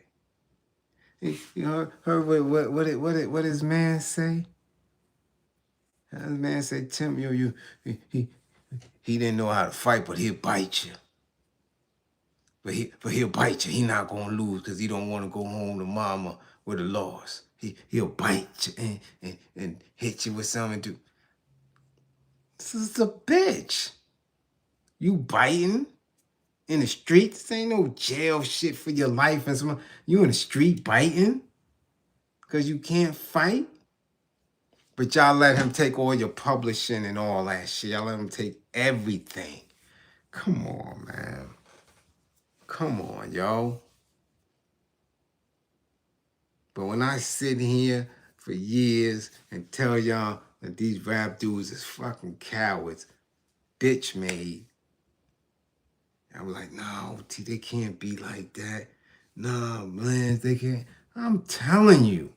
You heard what his man say? His man said, Tim, he didn't know how to fight, but he'll bite you. But he'll bite you. He not gonna lose because he don't want to go home to mama with a loss. He'll bite you and hit you with something. This is a bitch. You biting in the streets? This ain't no jail shit for your life and some. You in the street biting because you can't fight. But y'all let him take all your publishing and all that shit. Y'all let him take everything. Come on, man. Come on, yo. But when I sit here for years and tell y'all that these rap dudes is fucking cowards, bitch made, I'm like, no, they can't be like that. No, Bliz, they can't. I'm telling you.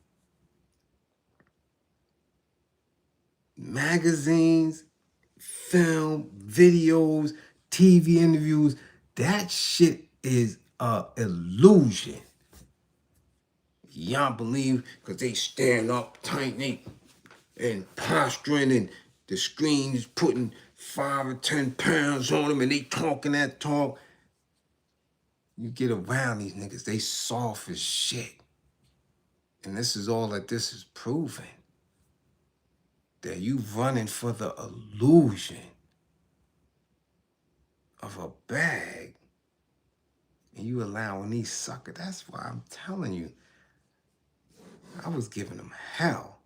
Magazines, film, videos, TV interviews, that shit is a illusion. Y'all believe because they stand up tight and posturing and the screen's putting 5 or 10 pounds on them and they talking that talk. You get around these niggas, they soft as shit. And this is all that this is proving. That you running for the illusion of a bag and you allowing these suckers. That's why I'm telling you, I was giving them hell.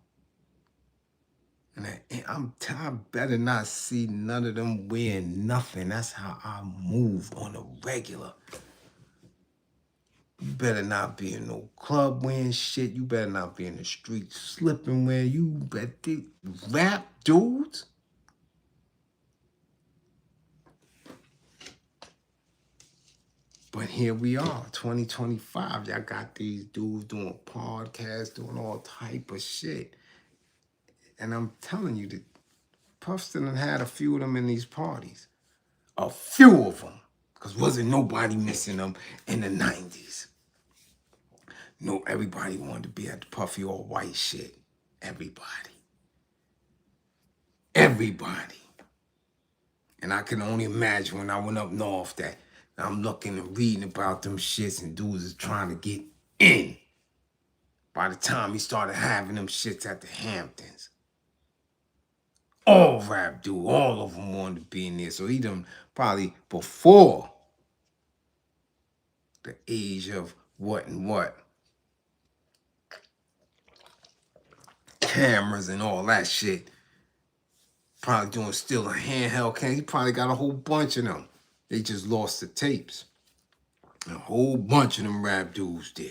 And I better not see none of them wearing nothing. That's how I move on a regular. You better not be in no club wearing shit. You better not be in the street slipping where you better rap dudes. But here we are, 2025. Y'all got these dudes doing podcasts, doing all type of shit. And I'm telling you that Puffston had a few of them in these parties. A few of them. Because wasn't nobody missing them in the 90s. No, everybody wanted to be at the puffy all white shit. Everybody. Everybody. And I can only imagine when I went up north that I'm looking and reading about them shits and dudes is trying to get in. By the time he started having them shits at the Hamptons. All rap dude, all of them wanted to be in there. So he done probably before the age of what and what. Cameras and all that shit. Probably doing still a handheld camera. He probably got a whole bunch of them. They just lost the tapes. A whole bunch of them rap dudes there.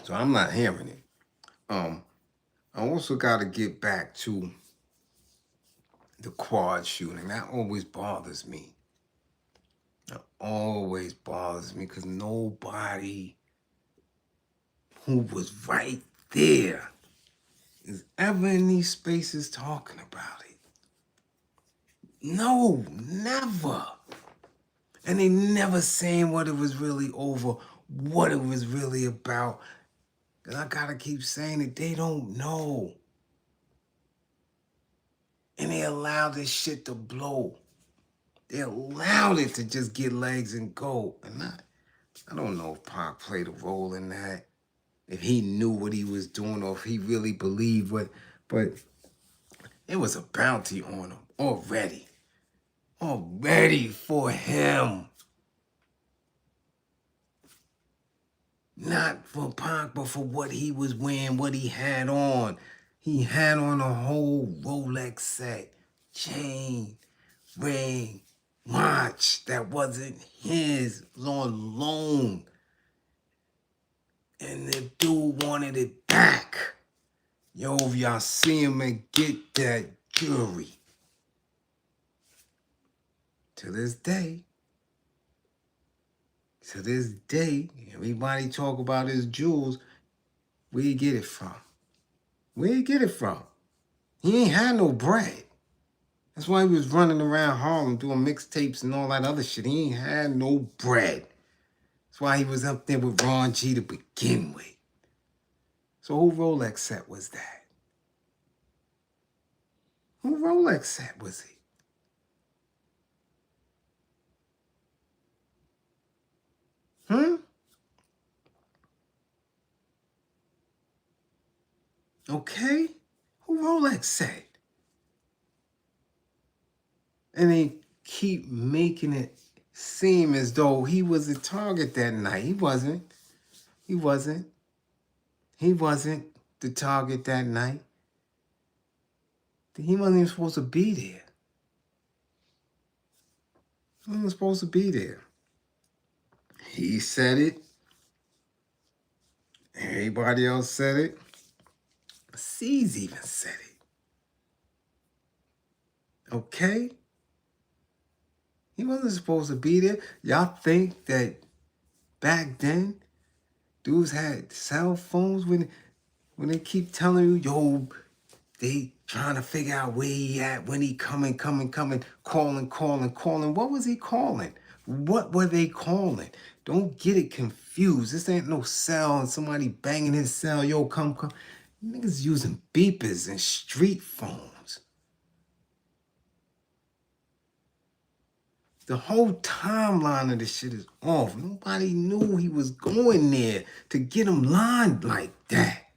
So I'm not hearing it. I also got to get back to the quad shooting. That always bothers me. That always bothers me because nobody who was right there is ever in these spaces talking about it. No, never. And they never saying what it was really over, what it was really about. And I gotta keep saying it, they don't know. And they allow this shit to blow. They allowed it to just get legs and go. And I don't know if Pac played a role in that. If he knew what he was doing or if he really believed what, but it was a bounty on him already. Already for him. Not for Pac, but for what he was wearing, what he had on. He had on a whole Rolex set, chain, ring, watch that wasn't his, it was on loan. And the dude wanted it back. Yo, if y'all see him and get that jewelry. To this day, everybody talk about his jewels. Where you get it from? Where you get it from? He ain't had no bread. That's why he was running around Harlem doing mixtapes and all that other shit. He ain't had no bread. That's why he was up there with Ron G to begin with. So who Rolex set was that? Who Rolex set was he? Okay? Who Rolex set? And they keep making it seem as though he was the target that night. He wasn't. He wasn't. He wasn't the target that night. He wasn't even supposed to be there. He wasn't supposed to be there. He said it. Everybody else said it. C's even said it. Okay? He wasn't supposed to be there. Y'all think that back then, dudes had cell phones when they keep telling you, yo, they trying to figure out where he at, when he coming, calling. What was he calling? What were they calling? Don't get it confused. This ain't no cell and somebody banging his cell. Yo, come. Niggas using beepers and street phones. The whole timeline of this shit is off. Nobody knew he was going there to get him lined like that.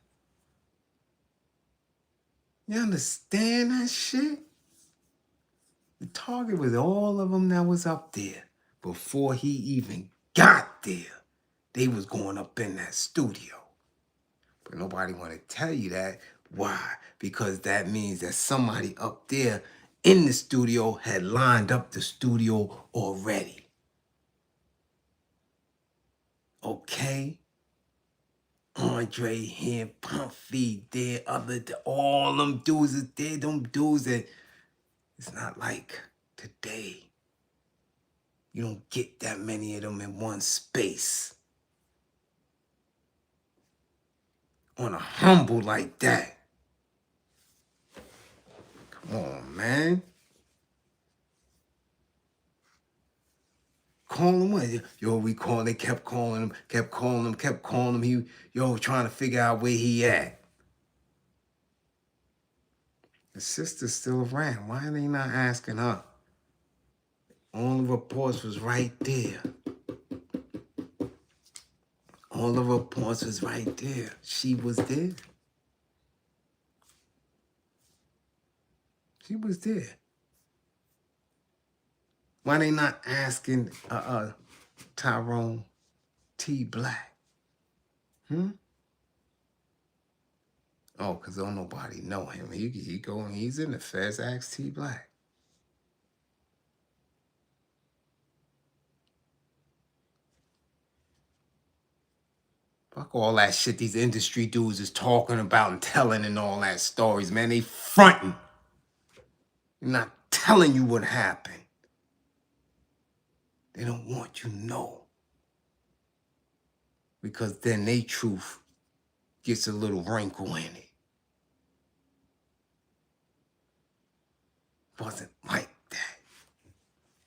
You understand that shit? The target was all of them that was up there. Before he even got there, they was going up in that studio. But nobody want to tell you that. Why? Because that means that somebody up there in the studio had lined up the studio already. Okay? Andre here, Pumphy there, all them dudes is there, them dudes that it's not like today. You don't get that many of them in one space. On a humble like that. Come on, man. Call him what? Yo, they kept calling him. He, trying to figure out where he at. The sister's still around. Why are they not asking her? All the reports was right there. All the reports was right there. She was there. She was there. Why they not asking Tyrone T. Black? Oh, because don't nobody know him. He's in the feds. Ask T. Black. Fuck all that shit these industry dudes is talking about and telling and all that stories, man. They fronting. They're not telling you what happened. They don't want you to know. Because then they truth gets a little wrinkle in it. Wasn't like that.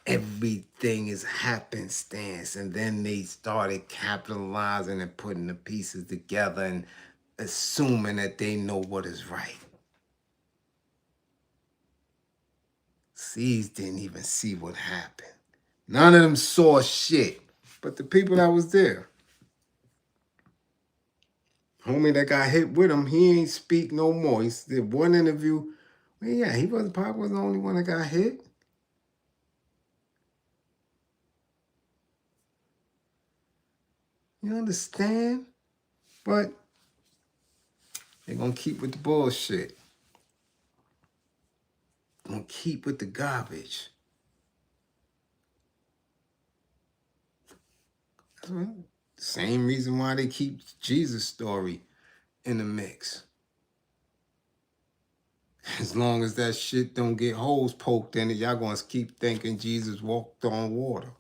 Everything is happenstance. And then they started capitalizing and putting the pieces together and assuming that they know what is right. C's didn't even see what happened. None of them saw shit. But the people that was there. Homie that got hit with him, he ain't speak no more. He did one interview. Well, yeah, Pac wasn't the only one that got hit. You understand? But they're going to keep with the bullshit. Going to keep with the garbage. Same reason why they keep Jesus' story in the mix. As long as that shit don't get holes poked in it, y'all going to keep thinking Jesus walked on water.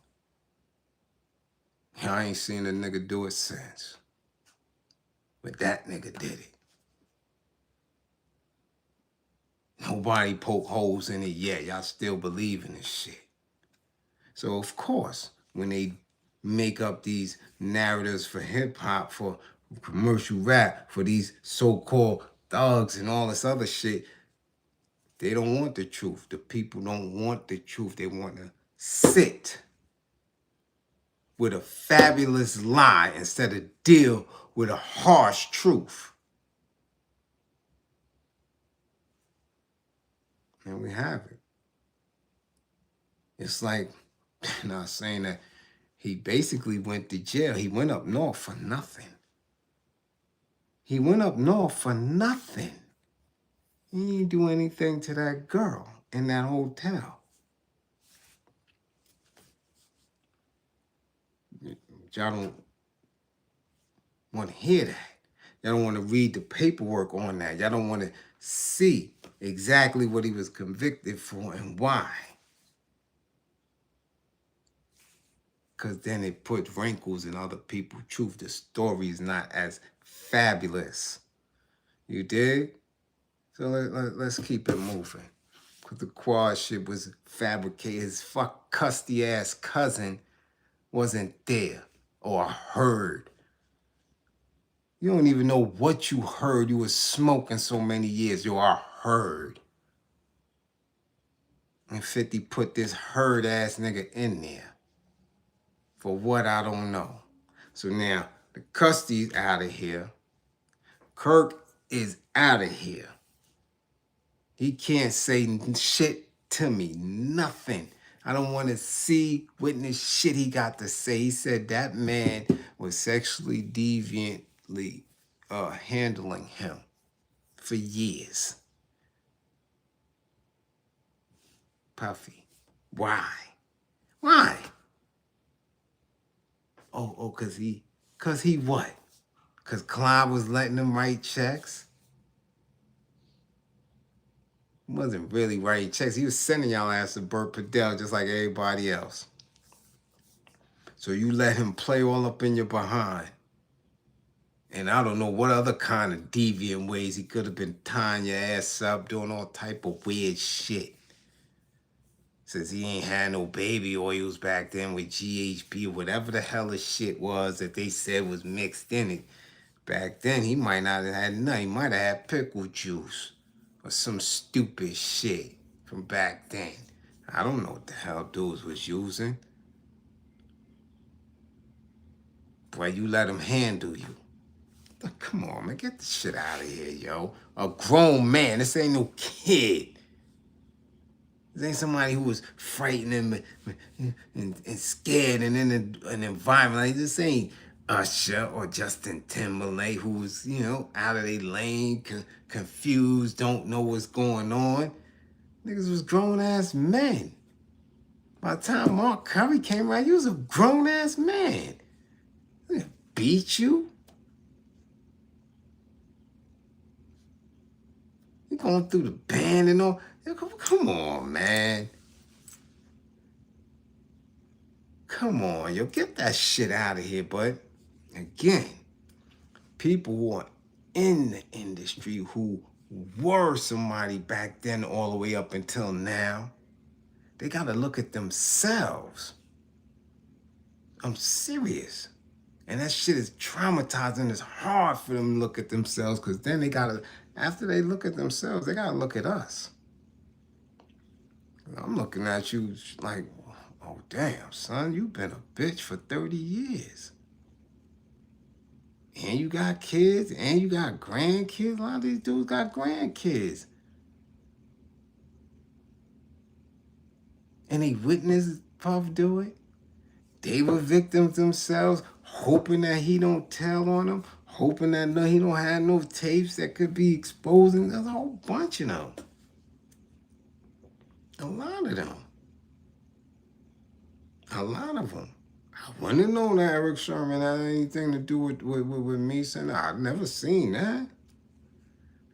I ain't seen a nigga do it since. But that nigga did it. Nobody poked holes in it yet. Y'all still believe in this shit. So, of course, when they make up these narratives for hip-hop, for commercial rap, for these so-called thugs and all this other shit, they don't want the truth. The people don't want the truth. They want to sit with a fabulous lie instead of deal with a harsh truth. And we have it. It's like, not saying that he basically went to jail. He went up north for nothing. He went up north for nothing. He didn't do anything to that girl in that hotel. Y'all don't want to hear that. Y'all don't want to read the paperwork on that. Y'all don't want to see exactly what he was convicted for and why. Because then it put wrinkles in other people's truth. The story is not as fabulous. You dig? So let's keep it moving. Because the quad shit was fabricated. His custy ass cousin wasn't there or heard. You don't even know what you heard. You was smoking so many years. You are heard. And 50 put this heard ass nigga in there. For what, I don't know. So now the custy's out of here. Kirk is out of here. He can't say shit to me. Nothing. I don't want to see, witness shit he got to say. He said that man was sexually deviantly handling him for years. Puffy. Why? Why? Oh, cause he what? Cause Clyde was letting him write checks? He wasn't really writing checks. He was sending y'all ass to Burt Padell just like everybody else. So you let him play all up in your behind. And I don't know what other kind of deviant ways he could have been tying your ass up, doing all type of weird shit. Since he ain't had no baby oils back then with GHB or whatever the hell the shit was that they said was mixed in it. Back then, he might not have had nothing. He might have had pickle juice or some stupid shit from back then. I don't know what the hell dudes was using. Boy, you let him handle you. Come on, man. Get the shit out of here, yo. A grown man. This ain't no kid. This ain't somebody who was frightened and scared and in an environment. Like, this ain't Usher or Justin Timberlake who's, out of their lane, confused, don't know what's going on. Niggas was grown-ass men. By the time Mark Curry came out, he was a grown-ass man. They beat you. You going through the band and all. Come on, man. Come on, yo. Get that shit out of here, bud. Again, people who are in the industry who were somebody back then all the way up until now, they got to look at themselves. I'm serious. And that shit is traumatizing. It's hard for them to look at themselves because then they got to, after they look at themselves, they got to look at us. I'm looking at you like, oh, damn, son, you've been a bitch for 30 years. And you got kids, and you got grandkids. A lot of these dudes got grandkids. And they witnessed Puff do it. They were victims themselves, hoping that he don't tell on them, hoping that he don't have no tapes that could be exposing. There's a whole bunch of them. A lot of them. A lot of them. I wouldn't have known that Eric Sherman had anything to do with Misa. I've never seen that.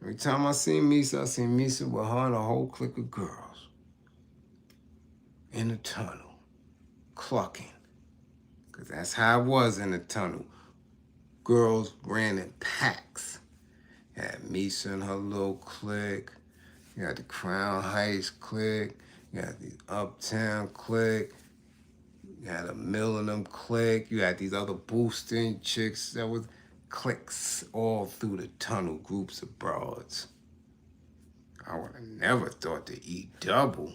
Every time I seen Misa with her and a whole clique of girls in the tunnel, clucking. Because that's how it was in the tunnel. Girls ran in packs. You had Misa and her little clique. You had the Crown Heights clique. You had the Uptown clique. You had a Millennium clique. You had these other boosting chicks. That was cliques all through the tunnel, groups of broads. I would have never thought the E-Double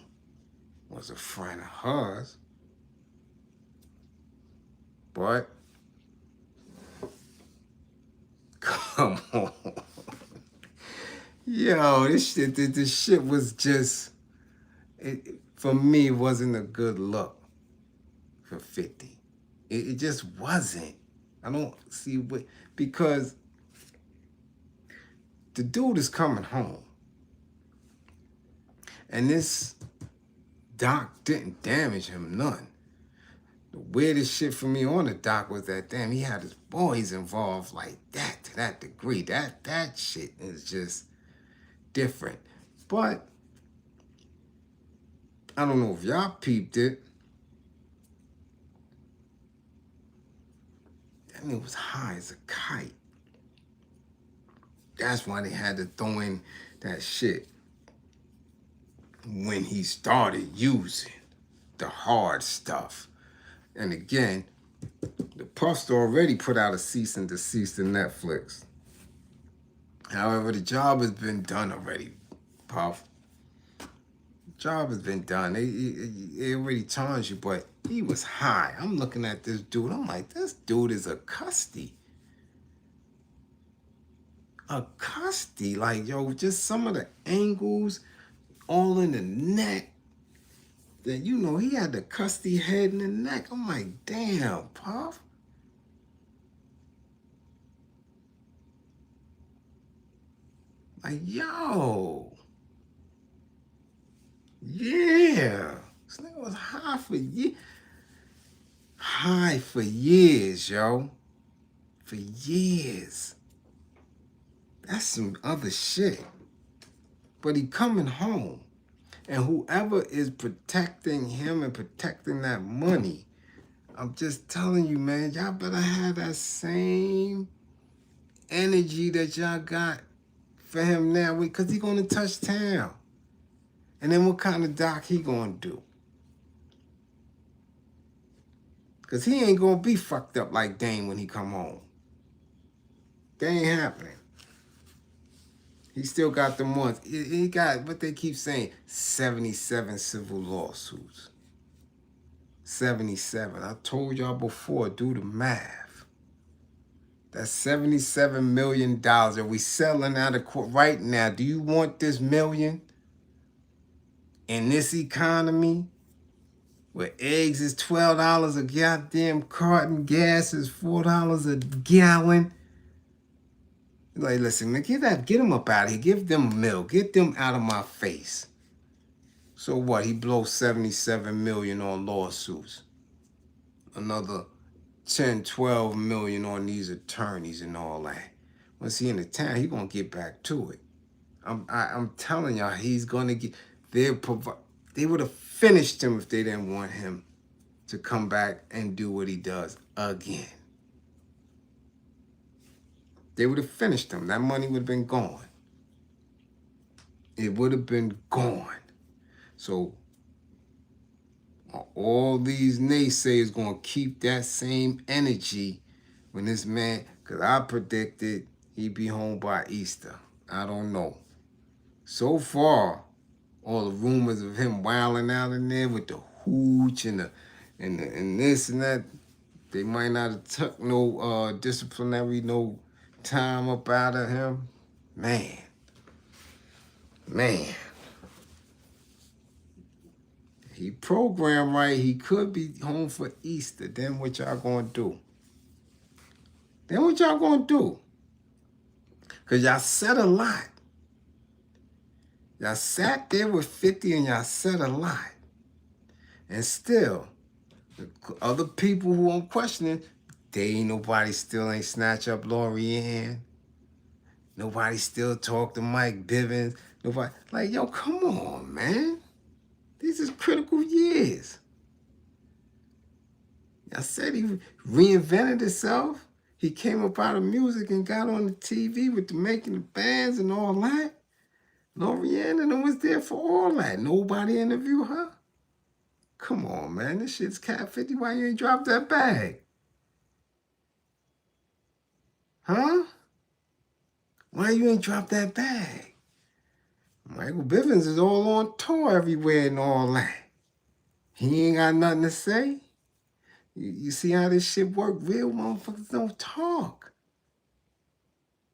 was a friend of hers. But, come on. Yo, this shit was just, for me, it wasn't a good look for 50. It just wasn't. I don't see what, because the dude is coming home. And this doc didn't damage him none. The weirdest shit for me on the doc was that, damn, he had his boys involved like that, to that degree. That shit is just different. But I don't know if y'all peeped it. That nigga was high as a kite. That's why they had to throw in that shit when he started using the hard stuff. And again, the Puffs already put out a cease and desist to Netflix. However, the job has been done already, Puff. The job has been done. It already charged you, but he was high. I'm looking at this dude. I'm like, this dude is a custody. A custody. Like, yo, just some of the angles all in the neck. That, you know, he had the custody head in the neck. I'm like, damn, Puff. Like, yo. Yeah. This nigga was high for years. High for years, yo. For years. That's some other shit. But he coming home. And whoever is protecting him and protecting that money, I'm just telling you, man, y'all better have that same energy that y'all got for him now, because he going to touch town. And then what kind of doc he going to do? Because he ain't going to be fucked up like Dane when he come home. That ain't happening. He still got the ones. He got, what they keep saying, 77 civil lawsuits. 77. I told y'all before, do the math. That's $77 million that we selling out of court right now. Do you want this million? In this economy, where eggs is $12 a goddamn carton, gas is $4 a gallon. Like, listen, man, get them up out of here. Give them a mill. Get them out of my face. So what? He blows $77 million on lawsuits. Another 10, 12 million on these attorneys and all that. Once he in the town, he gonna get back to it. I'm telling y'all, he's gonna get. They would have finished him if they didn't want him to come back and do what he does again. They would have finished him. That money would have been gone. It would have been gone. So all these naysayers gonna keep that same energy when this man, because I predicted he'd be home by Easter. I don't know. So far, all the rumors of him wilding out in there with the hooch and this and that, they might not have took no disciplinary, no time up out of him. Man. He programmed right. He could be home for Easter. Then what y'all gonna do? Because y'all said a lot. Y'all sat there with 50 and y'all said a lot. And still, the other people who I'm questioning, nobody still ain't snatch up Lorianne. Nobody still talk to Mike Bivens. Nobody, like, yo, come on, man. These is critical years. I said he reinvented himself. He came up out of music and got on the TV with the making the bands and all that. Lorianne and was there for all that. Nobody interviewed her. Come on, man. This shit's Cat 50. Why you ain't dropped that bag? Huh? Why you ain't dropped that bag? Michael Bivens is all on tour everywhere and all that. He ain't got nothing to say. You see how this shit work? Real motherfuckers don't talk.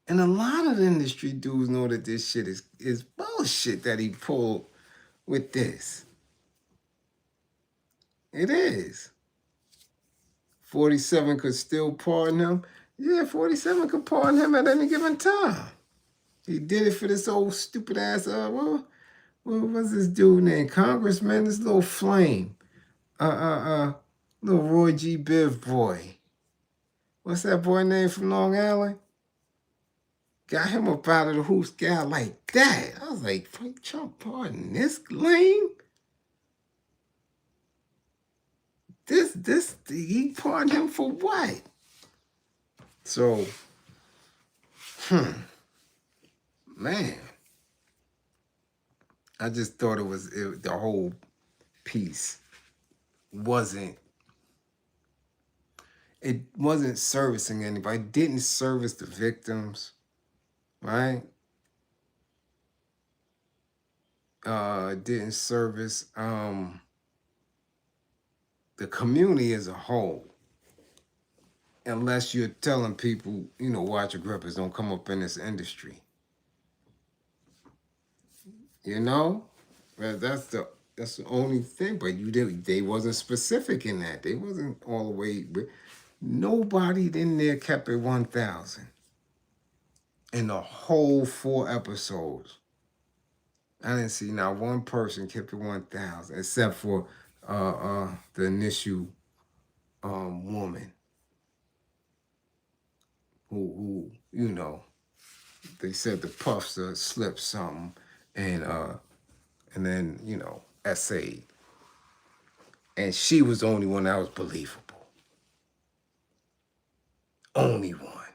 And a lot of the industry dudes know that this shit is bullshit that he pulled with this. It is. 47 could still pardon him. Yeah, 47 could pardon him at any given time. He did it for this old stupid ass, what was this dude named? Congressman, this little flame. Little Roy G. Biv boy. What's that boy name from Long Island? Got him up out of the hoops guy like that. I was like, Frank Trump pardon this lame? He pardoned him for what? So, man. I just thought the whole piece wasn't servicing anybody. It didn't service the victims, right? It didn't service the community as a whole. Unless you're telling people, watch your grippers, don't come up in this industry. That's the only thing. But they wasn't specific in that. They wasn't all the way. Nobody in there kept it 1,000 in the whole 4 episodes. I didn't see not one person kept it 1,000 except for the initial woman who they said the Puffs slipped something and then essayed, and she was the only one that was believable. Only one.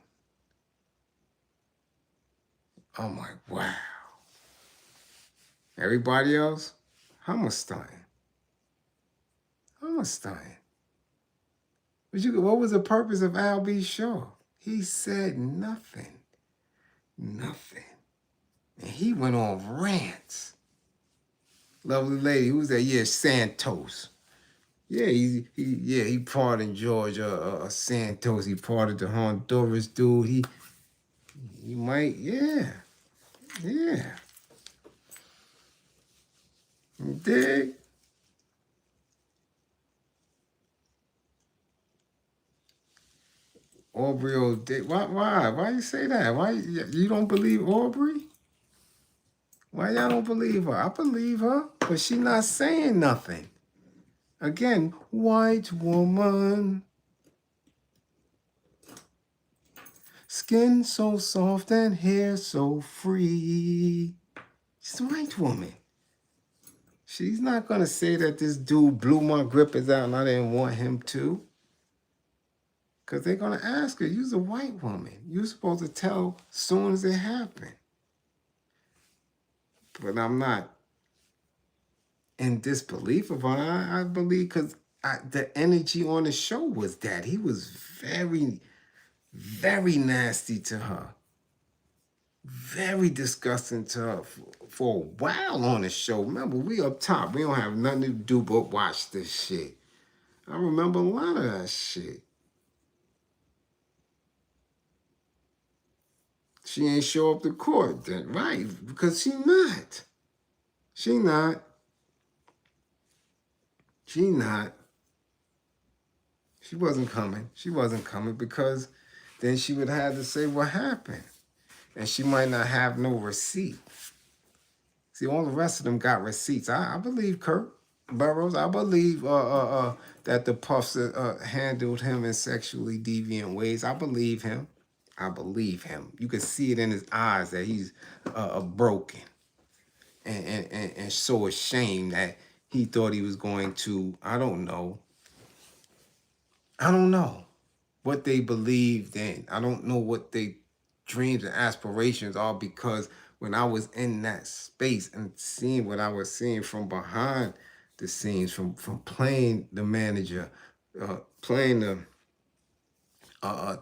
I'm like, wow. Everybody else, Hammerstein. What was the purpose of Al B. Shaw? He said nothing. Nothing. And he went on rants. Lovely lady, who's that? Yeah, Santos. Yeah, he pardoned Georgia Santos. He pardoned the Honduras dude. He might, yeah. You dig? Aubrey O'Day. Why you say that? Why you don't believe Aubrey? Why y'all don't believe her? I believe her, but she not saying nothing. Again, white woman. Skin so soft and hair so free. She's a white woman. She's not going to say that this dude blew my grippers out and I didn't want him to. Because they're going to ask her, you're a white woman. You're supposed to tell as soon as it happened. But I'm not in disbelief of her. I believe because the energy on the show was that. He was very, very nasty to her. Very disgusting to her for a while on the show. Remember, we up top. We don't have nothing to do but watch this shit. I remember a lot of that shit. She ain't show up to court then, right? Because she not. She not. She wasn't coming. She wasn't coming because then she would have to say what happened. And she might not have no receipt. See, all the rest of them got receipts. I believe Kurt Burrows. I believe that the Puffs handled him in sexually deviant ways. I believe him. You can see it in his eyes that he's broken and so ashamed that he thought he was going to, I don't know what they believed in. I don't know what they dreams and aspirations are, because when I was in that space and seeing what I was seeing from behind the scenes, from playing the manager, playing the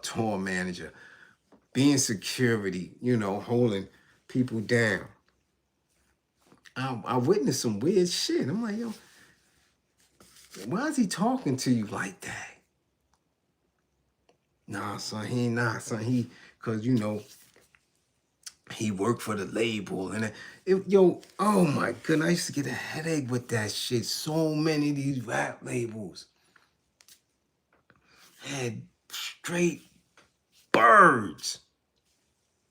tour manager, being security, holding people down, I witnessed some weird shit. I'm like, yo, why is he talking to you like that? Nah, son, he not, son. Because, he worked for the label. And oh my goodness, I used to get a headache with that shit. So many of these rap labels had straight birds,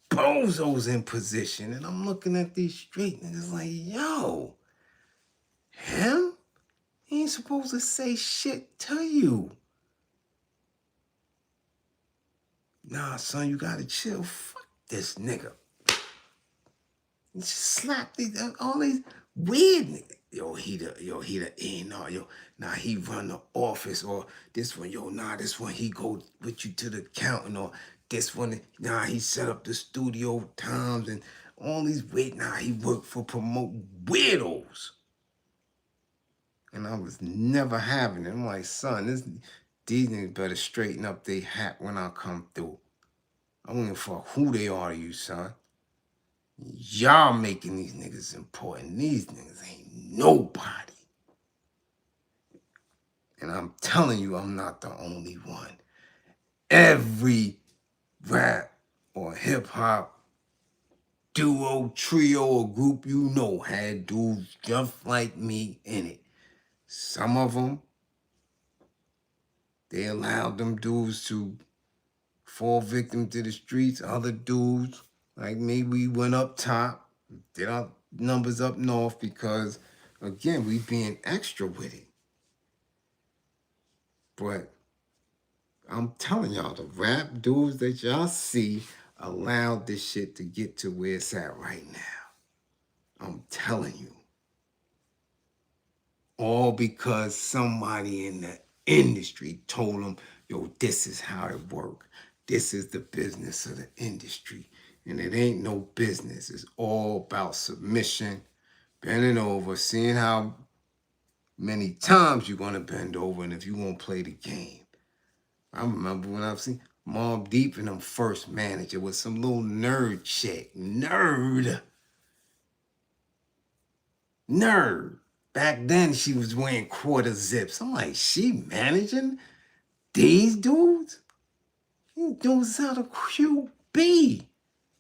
bozos in position. And I'm looking at these straight niggas like, yo, him? He ain't supposed to say shit to you. Nah, son, you gotta chill. Fuck this nigga. Just slap all these weird niggas. He the A&R, nah, he run the office, or this one, this one, he go with you to the accountant, or this one, nah, he set up the studio times and All these weird, nah, he worked for promote weirdos. And I was never having it. I'm like, son, these niggas better straighten up their hat when I come through. I don't give a fuck who they are to you, son. Y'all making these niggas important. These niggas ain't nobody. And I'm telling you, I'm not the only one. Every rap or hip hop duo, trio, or group you know had dudes just like me in it. Some of them, they allowed them dudes to fall victim to the streets. Other dudes, like me, we went up top, did our numbers up north because, again, we being extra with it. But I'm telling y'all, the rap dudes that y'all see allowed this shit to get to where it's at right now. I'm telling you. All because somebody in the industry told them, yo, this is how it works. This is the business of the industry. And it ain't no business. It's all about submission, bending over, seeing how many times you're going to bend over and if you won't play the game. I remember when I've seen Mobb Deep and them first manager with some little nerd chick. Nerd. Back then, she was wearing quarter zips. I'm like, she managing these dudes? These dudes out of QB. He's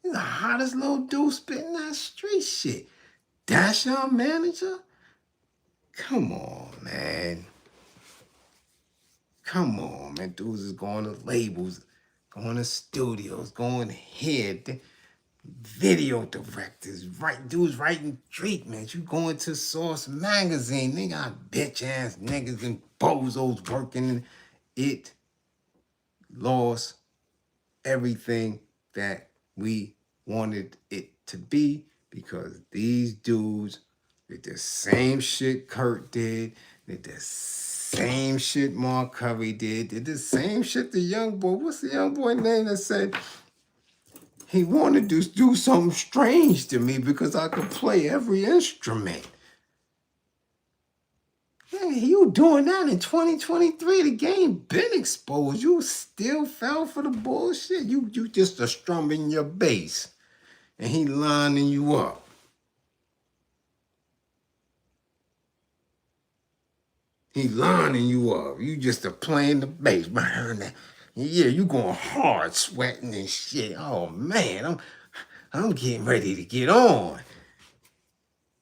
the hottest little dude spitting that street shit. That's your manager? Come on, man. Come on, man. Dudes is going to labels, going to studios, going here. Video directors, dudes writing treatments. You going to Source Magazine. They got bitch ass niggas and bozos working. It lost everything that we wanted it to be because these dudes did the same shit Kurt did the same shit Mark Curry did the same shit the young boy. What's the young boy name that said he wanted to do something strange to me because I could play every instrument? Hey, you doing that in 2023? The game been exposed. You still fell for the bullshit. You just a strumming your bass, and he lining you up. He lining you up. You just a playing the bass. Yeah, you going hard, sweating and shit. Oh man, I'm getting ready to get on.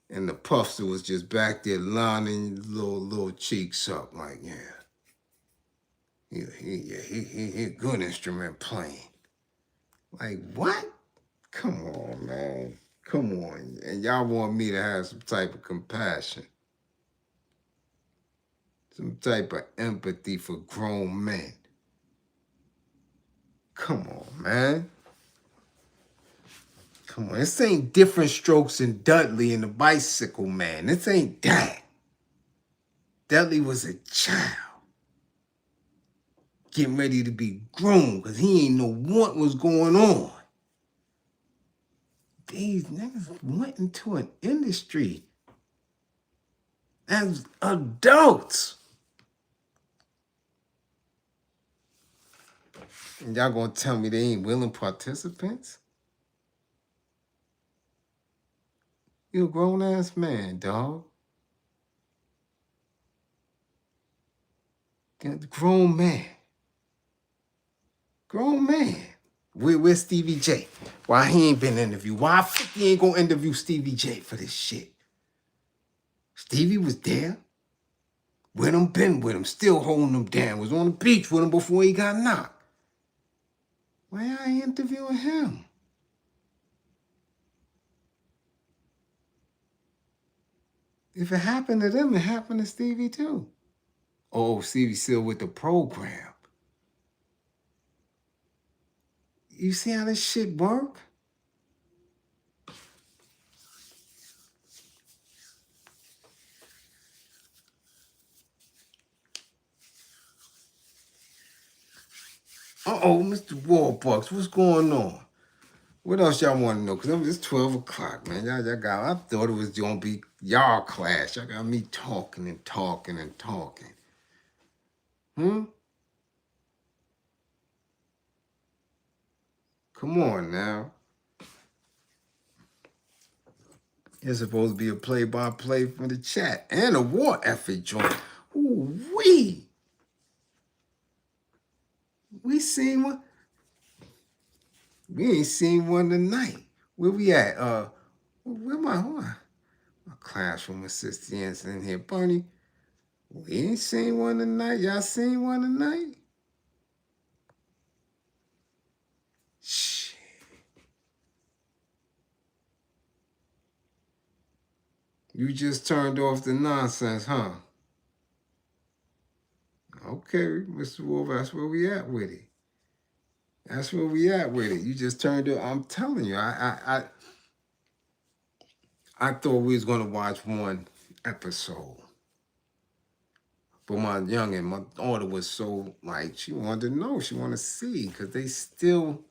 And the Puffster was just back there lining little cheeks up like, yeah. He a good instrument playing. Like, what? Come on, man. Come on. And y'all want me to have some type of compassion. Some type of empathy for grown men. Come on, man. Come on. This ain't Different Strokes and Dudley and the Bicycle Man. This ain't that. Dudley was a child. Getting ready to be grown because he ain't know what was going on. These niggas went into an industry as adults. And y'all gonna tell me they ain't willing participants? You a grown-ass man, dog. Grown man. Grown man. Where's Stevie J? Why he ain't been interviewed? Why 50 ain't gonna interview Stevie J for this shit? Stevie was there. With him, been with him, still holding him down. Was on the beach with him before he got knocked. Why I ain't interviewing him? If it happened to them, it happened to Stevie too. Oh, Stevie still with the program. You see how this shit work? Uh-oh, Mr. Warbucks, what's going on? What else y'all want to know? Because it's 12 o'clock, man. Y'all got, I thought it was going to be y'all class. Y'all got me talking and talking and talking. Come on now. It's supposed to be a play-by-play for the chat and a war effort joint. Ooh-wee. We seen one. We ain't seen one tonight. Where we at? Where my classroom assistants in here? Bernie, we ain't seen one tonight. Y'all seen one tonight? Shit. You just turned off the nonsense, huh? Okay, Mr. Wolf, that's where we at with it. That's where we at with it. You just turned it. I'm telling you, I thought we was gonna watch one episode. But my youngin', my daughter was so like, she wanted to know, she wanted to see, because they still,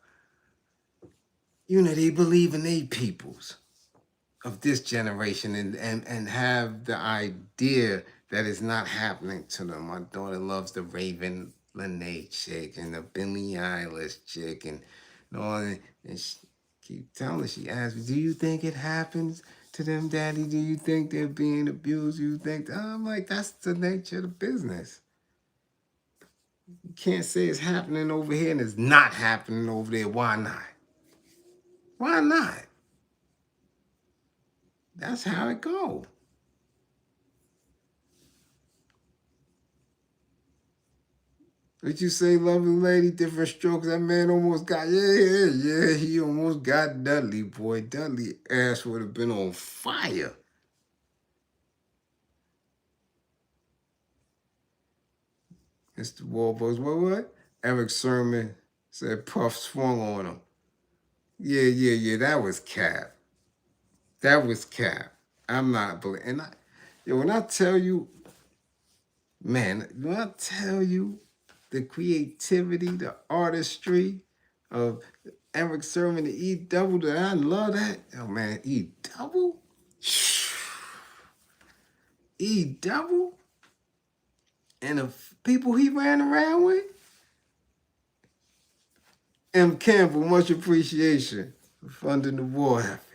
they believe in they peoples of this generation and have the idea that it's not happening to them. My daughter loves the Raven Lene chick and the Billie Eilish chick and all, and she keep telling, she asked me, do you think it happens to them, Daddy? Do you think they're being abused? Do you think I'm like, that's the nature of the business. You can't say it's happening over here and it's not happening over there. Why not? Why not? That's how it goes. What you say, lovely lady? Different strokes. That man almost got, yeah. He almost got Dudley, boy. Dudley ass would have been on fire. Mr. Warbucks, what? Eric Sermon said Puff swung on him. Yeah. That was cap. That was cap. I'm not believing. When I tell you, man, when I tell you the creativity, the artistry of Eric Sermon, the E double, that I love that. Oh man, E double? E double? And the people he ran around with? M. Campbell, much appreciation for funding the war effort.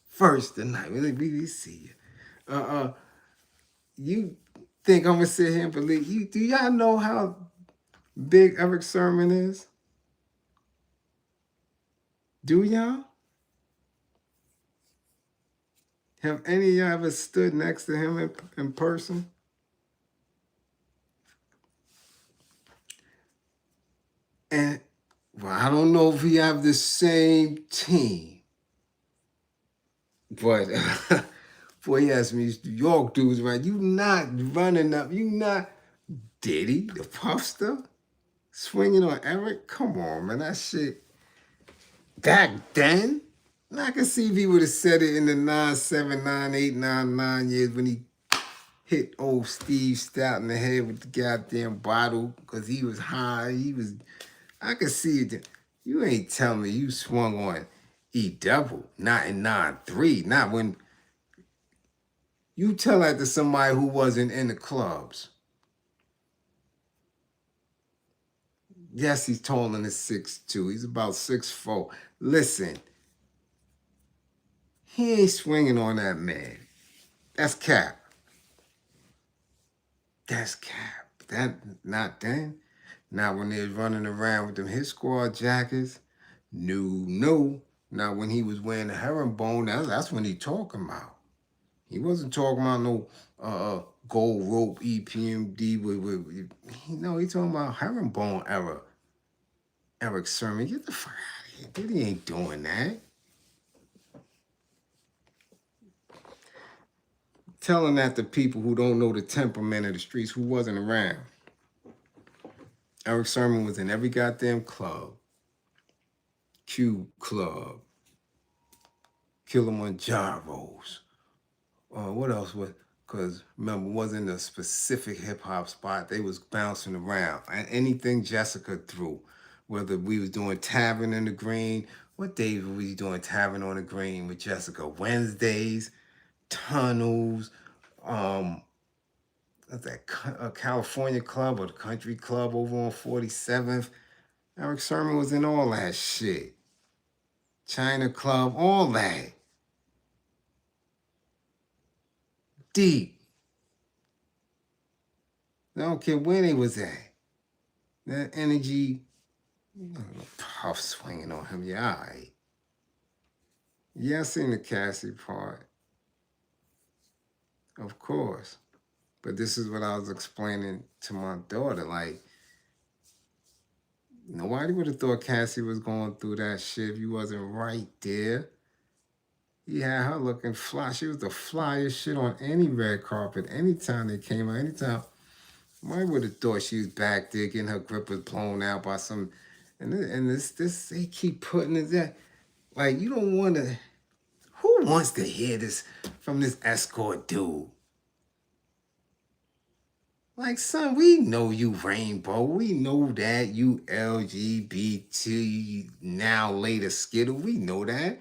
First tonight, we see you. You think I'm gonna sit here and believe you? Do y'all know how big Eric Sermon is? Do y'all? Have any of y'all ever stood next to him in person? And well, I don't know if he have the same team, but boy, he asked me, these New York dudes, right? You not running up, you not Diddy, the puffster, swinging on Eric? Come on, man, that shit. Back then, I can see if he would have said it in the 9-7, 9-8, 9-9 years when he hit old Steve Stout in the head with the goddamn bottle because he was high. I could see it. You ain't telling me you swung on E double, not in 9-3, not when you tell that to somebody who wasn't in the clubs. Yes, he's taller than 6'2". He's about 6'4". Listen, he ain't swinging on that man. That's cap. That's cap. That not then. Not when they was running around with them hit squad jackets. No. Now when he was wearing the herringbone, that's when he talking about. He wasn't talking about no gold rope EPMD with he talking about herringbone era. Eric Sermon, get the fuck out of here. Diddy ain't doing that. Telling that to people who don't know the temperament of the streets, who wasn't around. Eric Sermon was in every goddamn club. Q Club. Kilimanjaros. What else was? Because remember, it wasn't a specific hip hop spot. They was bouncing around. And anything Jessica threw, whether we was doing Tavern in the Green What days were we doing Tavern on the Green with Jessica? Wednesdays, Tunnels, what's that, California Club or the Country Club over on 47th. Eric Sermon was in all that shit. China Club, all that. Deep. I don't care where they was at. That energy, puff swinging on him. Yeah, all right. Yeah, I seen the Cassie part. Of course. But this is what I was explaining to my daughter. Like, nobody would have thought Cassie was going through that shit if you wasn't right there. He had her looking fly. She was the flyest shit on any red carpet. Anytime they came out, anytime. Nobody would have thought she was back there getting her grippers blown out by some. And this, they keep putting it there. Like, you don't want to. Who wants to hear this from this escort dude? Like, son, we know you rainbow. We know that you LGBT, now later Skittle. We know that.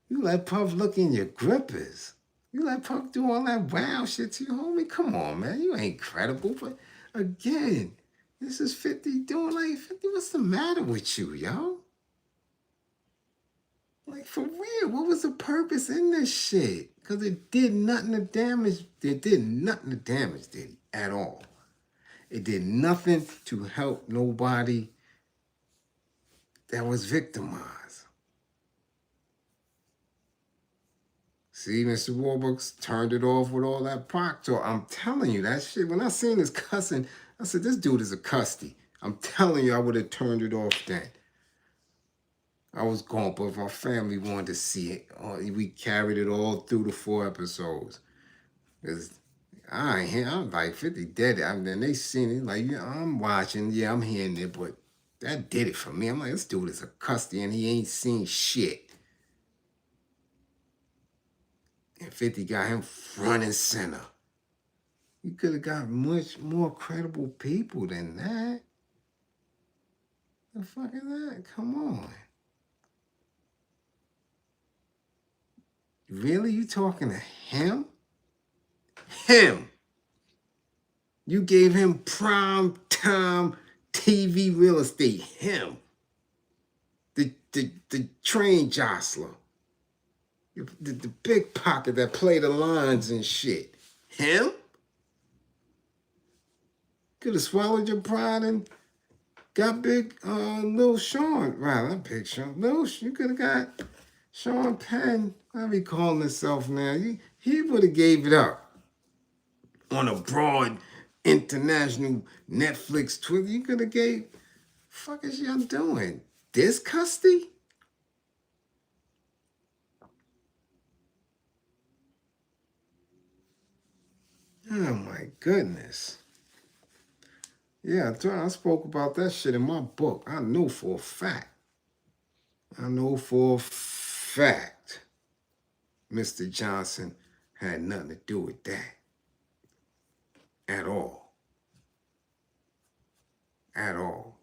You let Puff look in your grippers. You let Puff do all that wild shit to you, homie. Come on, man. You ain't credible. But again, this is 50 doing like 50. What's the matter with you, yo? Like, for real, what was the purpose in this shit? Because it did nothing to damage. It did nothing to damage Diddy at all. It did nothing to help nobody that was victimized. See, Mr. Warbucks turned it off with all that Pac talk. I'm telling you, that shit, when I seen this cussing, I said, this dude is a custy. I'm telling you, I would have turned it off then. I was gone, but if my family wanted to see it, we carried it all through the 4 episodes. Cause I ain't here. I'm like 50 dead. And then they seen it, like, yeah, I'm watching. Yeah, I'm hearing it, but that did it for me. I'm like, this dude is a custy and he ain't seen shit. And 50 got him front and center. You could have got much more credible people than that. The fuck is that? Come on. Really? You talking to him? Him. You gave him prime time TV real estate. Him. The train jostler. The big pocket that play the lines and shit. Him? Could have swallowed your pride and got big Lil Sean. Right, not big Sean. You could have got Sean Penn. Whatever he calling himself now. He would have gave it up on a broad international Netflix Twitter. You could have gave. Fuck is y'all doing? This custody? Oh my goodness. Yeah, I spoke about that shit in my book. I know for a fact. Mr. Johnson had nothing to do with that. At all. At all.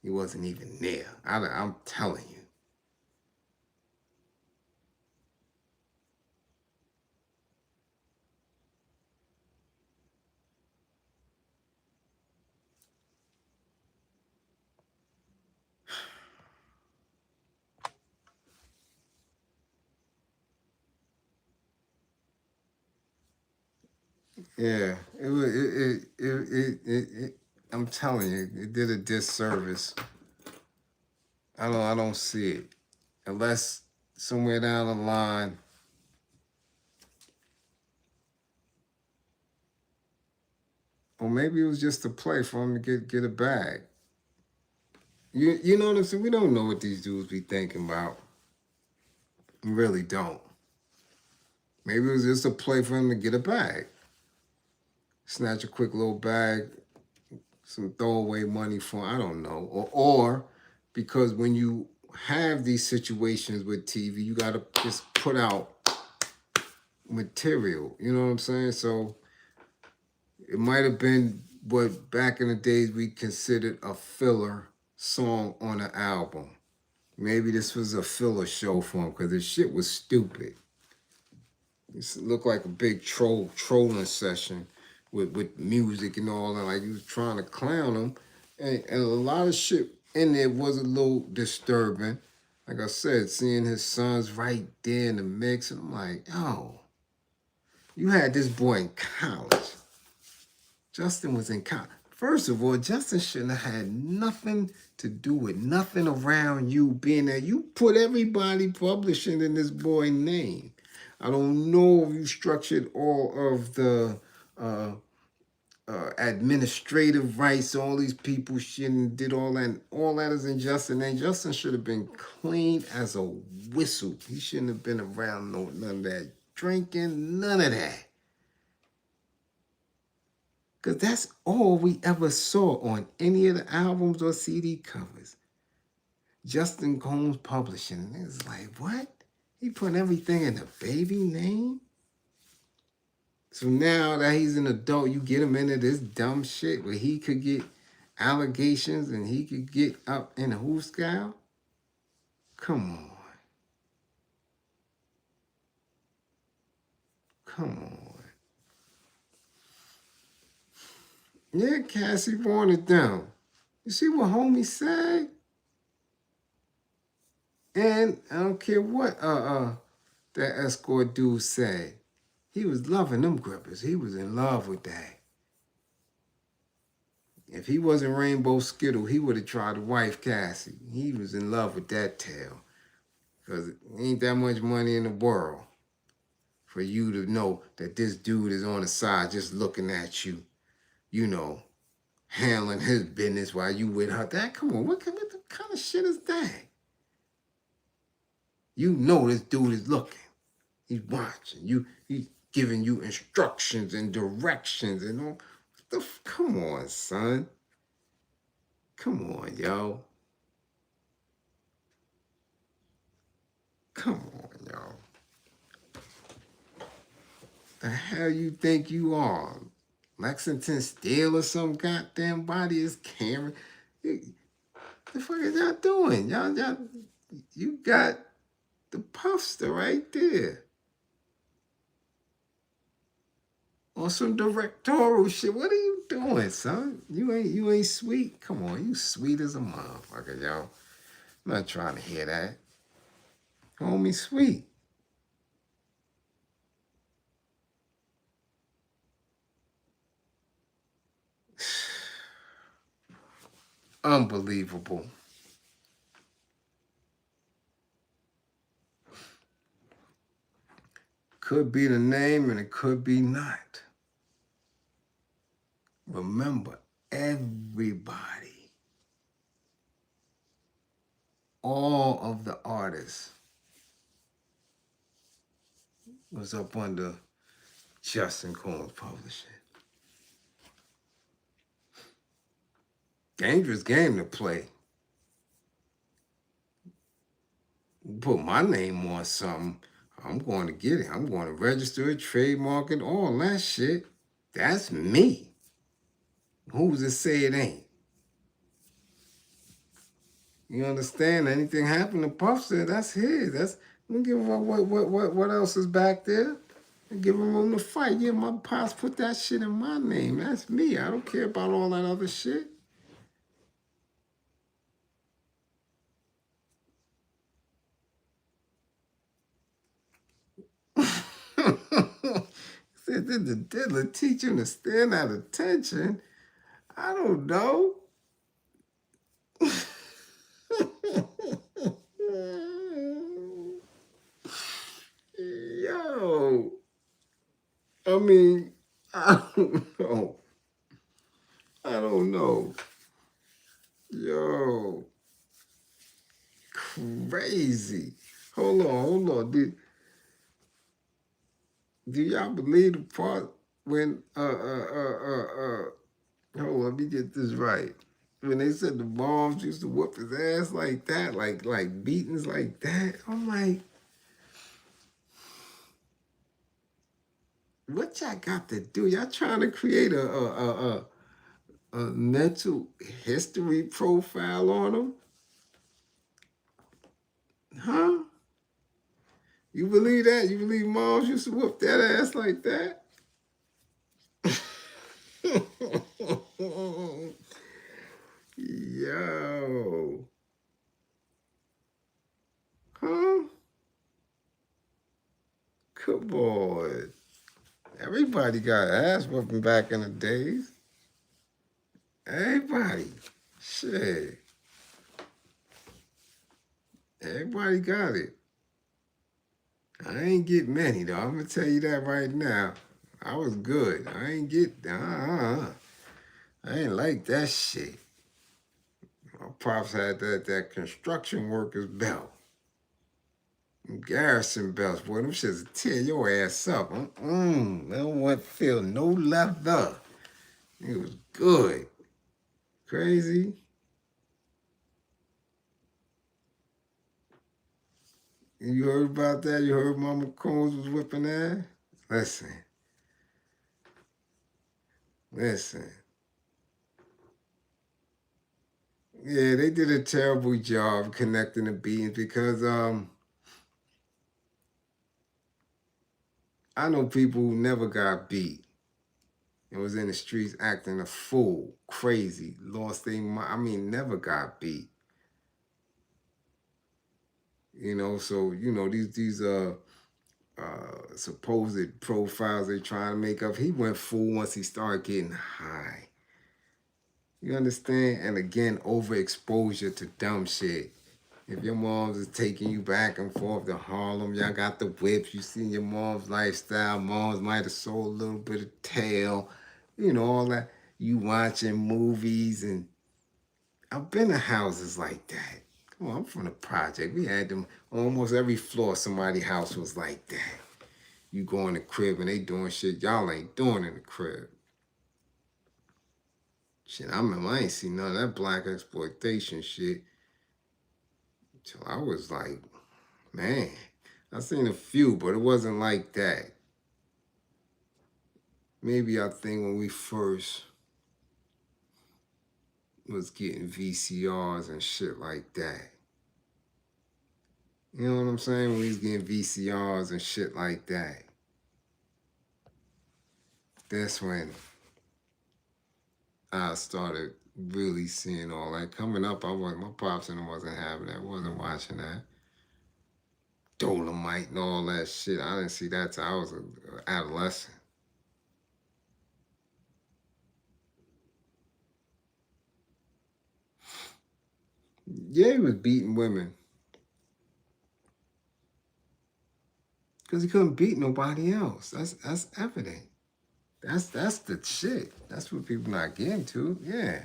He wasn't even there. I'm telling you. Yeah, I'm telling you, it did a disservice. I don't see it. Unless somewhere down the line, or maybe it was just a play for him to get a bag. You know what I'm saying? We don't know what these dudes be thinking about. We really don't. Maybe it was just a play for him to get a bag. Snatch a quick little bag, some throwaway money for, I don't know. Or because when you have these situations with TV, you got to just put out material. You know what I'm saying? So it might have been what back in the days we considered a filler song on the album. Maybe this was a filler show for him because the shit was stupid. It looked like a big trolling session with music and all that. Like he was trying to clown him. And a lot of shit in there was a little disturbing. Like I said, seeing his sons right there in the mix. And I'm like, oh, you had this boy in college. Justin was in college. First of all, Justin shouldn't have had nothing to do with nothing around you being there. You put everybody publishing in this boy's name. I don't know if you structured all of the administrative rights. All these people shouldn't did all that. All that is in Justin's name. Justin should have been clean as a whistle. He shouldn't have been around none of that drinking, none of that. Because that's all we ever saw on any of the albums or CD covers. Justin Combs Publishing. And it's like, what? He put everything in the baby name? So now that he's an adult, you get him into this dumb shit where he could get allegations and he could get up in a hooscow? Come on. Come on. Yeah, Cassie Vaughn is down. You see what homie said? And I don't care what that escort dude said. He was loving them grippers. He was in love with that. If he wasn't Rainbow Skittle, he would have tried to wife Cassie. He was in love with that tail. Because ain't that much money in the world for you to know that this dude is on the side just looking at you, you know, handling his business while you with her. That, come on, what kind of shit is that? You know this dude is looking. He's watching. He's giving you instructions and directions and all. Come on, son. Come on, yo. Come on, yo. The hell you think you are? Lexington Steel or some goddamn body is Cameron? The fuck is y'all doing? Y'all, you got the Puffster right there. On some directorial shit. What are you doing, son? You ain't sweet? Come on, you sweet as a motherfucker, yo. I'm not trying to hear that. Homie sweet. Unbelievable. Could be the name and it could be not. Remember, everybody, all of the artists was up under Justin Combs Publishing. Dangerous game to play. Put my name on something, I'm going to get it. I'm going to register it, trademark it, all that shit. That's me. Who's to say it ain't? You understand? Anything happen to Puffster, that's his. That's, don't give a what else is back there. Give him room to fight. Yeah, my pops put that shit in my name. That's me. I don't care about all that other shit. Said, did the diddler teach him to stand at attention? I don't know. Yo. I mean, I don't know. I don't know. Yo. Crazy. Hold on. Do y'all believe the part when hold on, let me get this right. When they said the moms used to whoop his ass like that, like beatings like that, I'm like, what y'all got to do? Y'all trying to create a a mental history profile on them? Huh? You believe that? You believe moms used to whoop that ass like that? Yo. Huh? Come on. Everybody got ass whooping back in the days. Everybody. Shit. Everybody got it. I ain't get many though. I'm gonna tell you that right now. I was good. I ain't get I ain't like that shit. My pops had that construction worker's belt. Garrison belts, boy, them shits will tear your ass up. I don't want to feel no leather. It was good. Crazy. You heard about that? You heard Mama Combs was whipping ass? Listen. Yeah, they did a terrible job connecting the beatings because I know people who never got beat and was in the streets acting a fool, crazy, lost their mind. I mean, never got beat. You know, so you know these supposed profiles they trying to make up. He went fool once he started getting high. You understand? And again, overexposure to dumb shit. If your mom's is taking you back and forth to Harlem, y'all got the whips, you seen your mom's lifestyle, moms might have sold a little bit of tail, you know, all that. You watching movies, and I've been to houses like that. Come on, I'm from the project. We had them almost every floor, somebody's house was like that. You go in the crib and they doing shit y'all ain't doing in the crib. Shit, I remember I ain't seen none of that black exploitation shit till I was like, man, I seen a few, but it wasn't like that. Maybe I think when we first was getting VCRs and shit like that. You know what I'm saying? When we was getting VCRs and shit like that. That's when I started really seeing all that. Coming up, my pops and I wasn't having that. Wasn't watching that. Dolomite and all that shit. I didn't see that till I was an adolescent. Yeah, he was beating women. Because he couldn't beat nobody else. That's evident. That's the shit. That's what people not getting to. Yeah.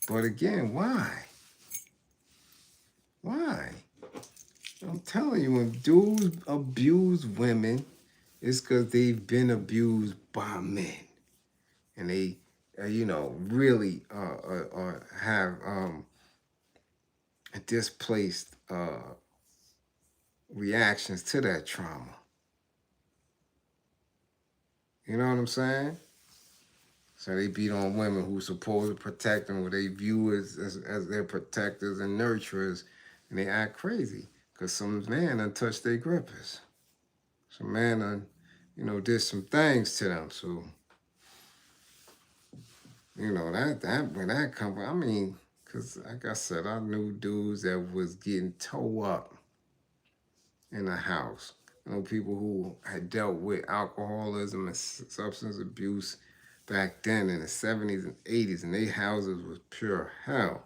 But again, why? Why? I'm telling you, when dudes abuse women, it's because they've been abused by men. And they, really have displaced reactions to that trauma. You know what I'm saying? So they beat on women who supposed to protect them, who they view as their protectors and nurturers, and they act crazy because some man done touched their grippers. Some man done, did some things to them. So, that when that come, I mean, because like I said, I knew dudes that was getting towed up in the house. People who had dealt with alcoholism and substance abuse back then in the 70s and 80s, and their houses was pure hell.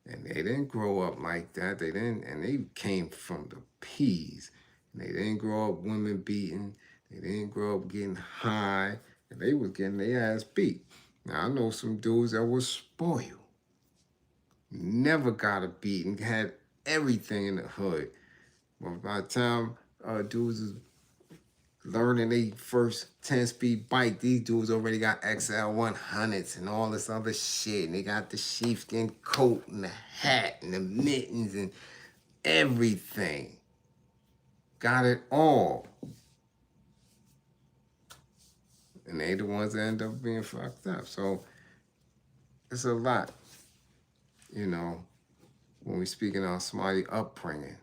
And they didn't grow up like that. And they came from the P's. And they didn't grow up women beaten. They didn't grow up getting high. And they was getting their ass beat. Now, I know some dudes that was spoiled. Never got a beating, had everything in the hood. But by the time dudes was learning they first 10-speed bike, these dudes already got XL 100s and all this other shit. And they got the sheepskin coat and the hat and the mittens and everything. Got it all. And they the ones that end up being fucked up. So It's a lot, you know, when we speaking on somebody upbringing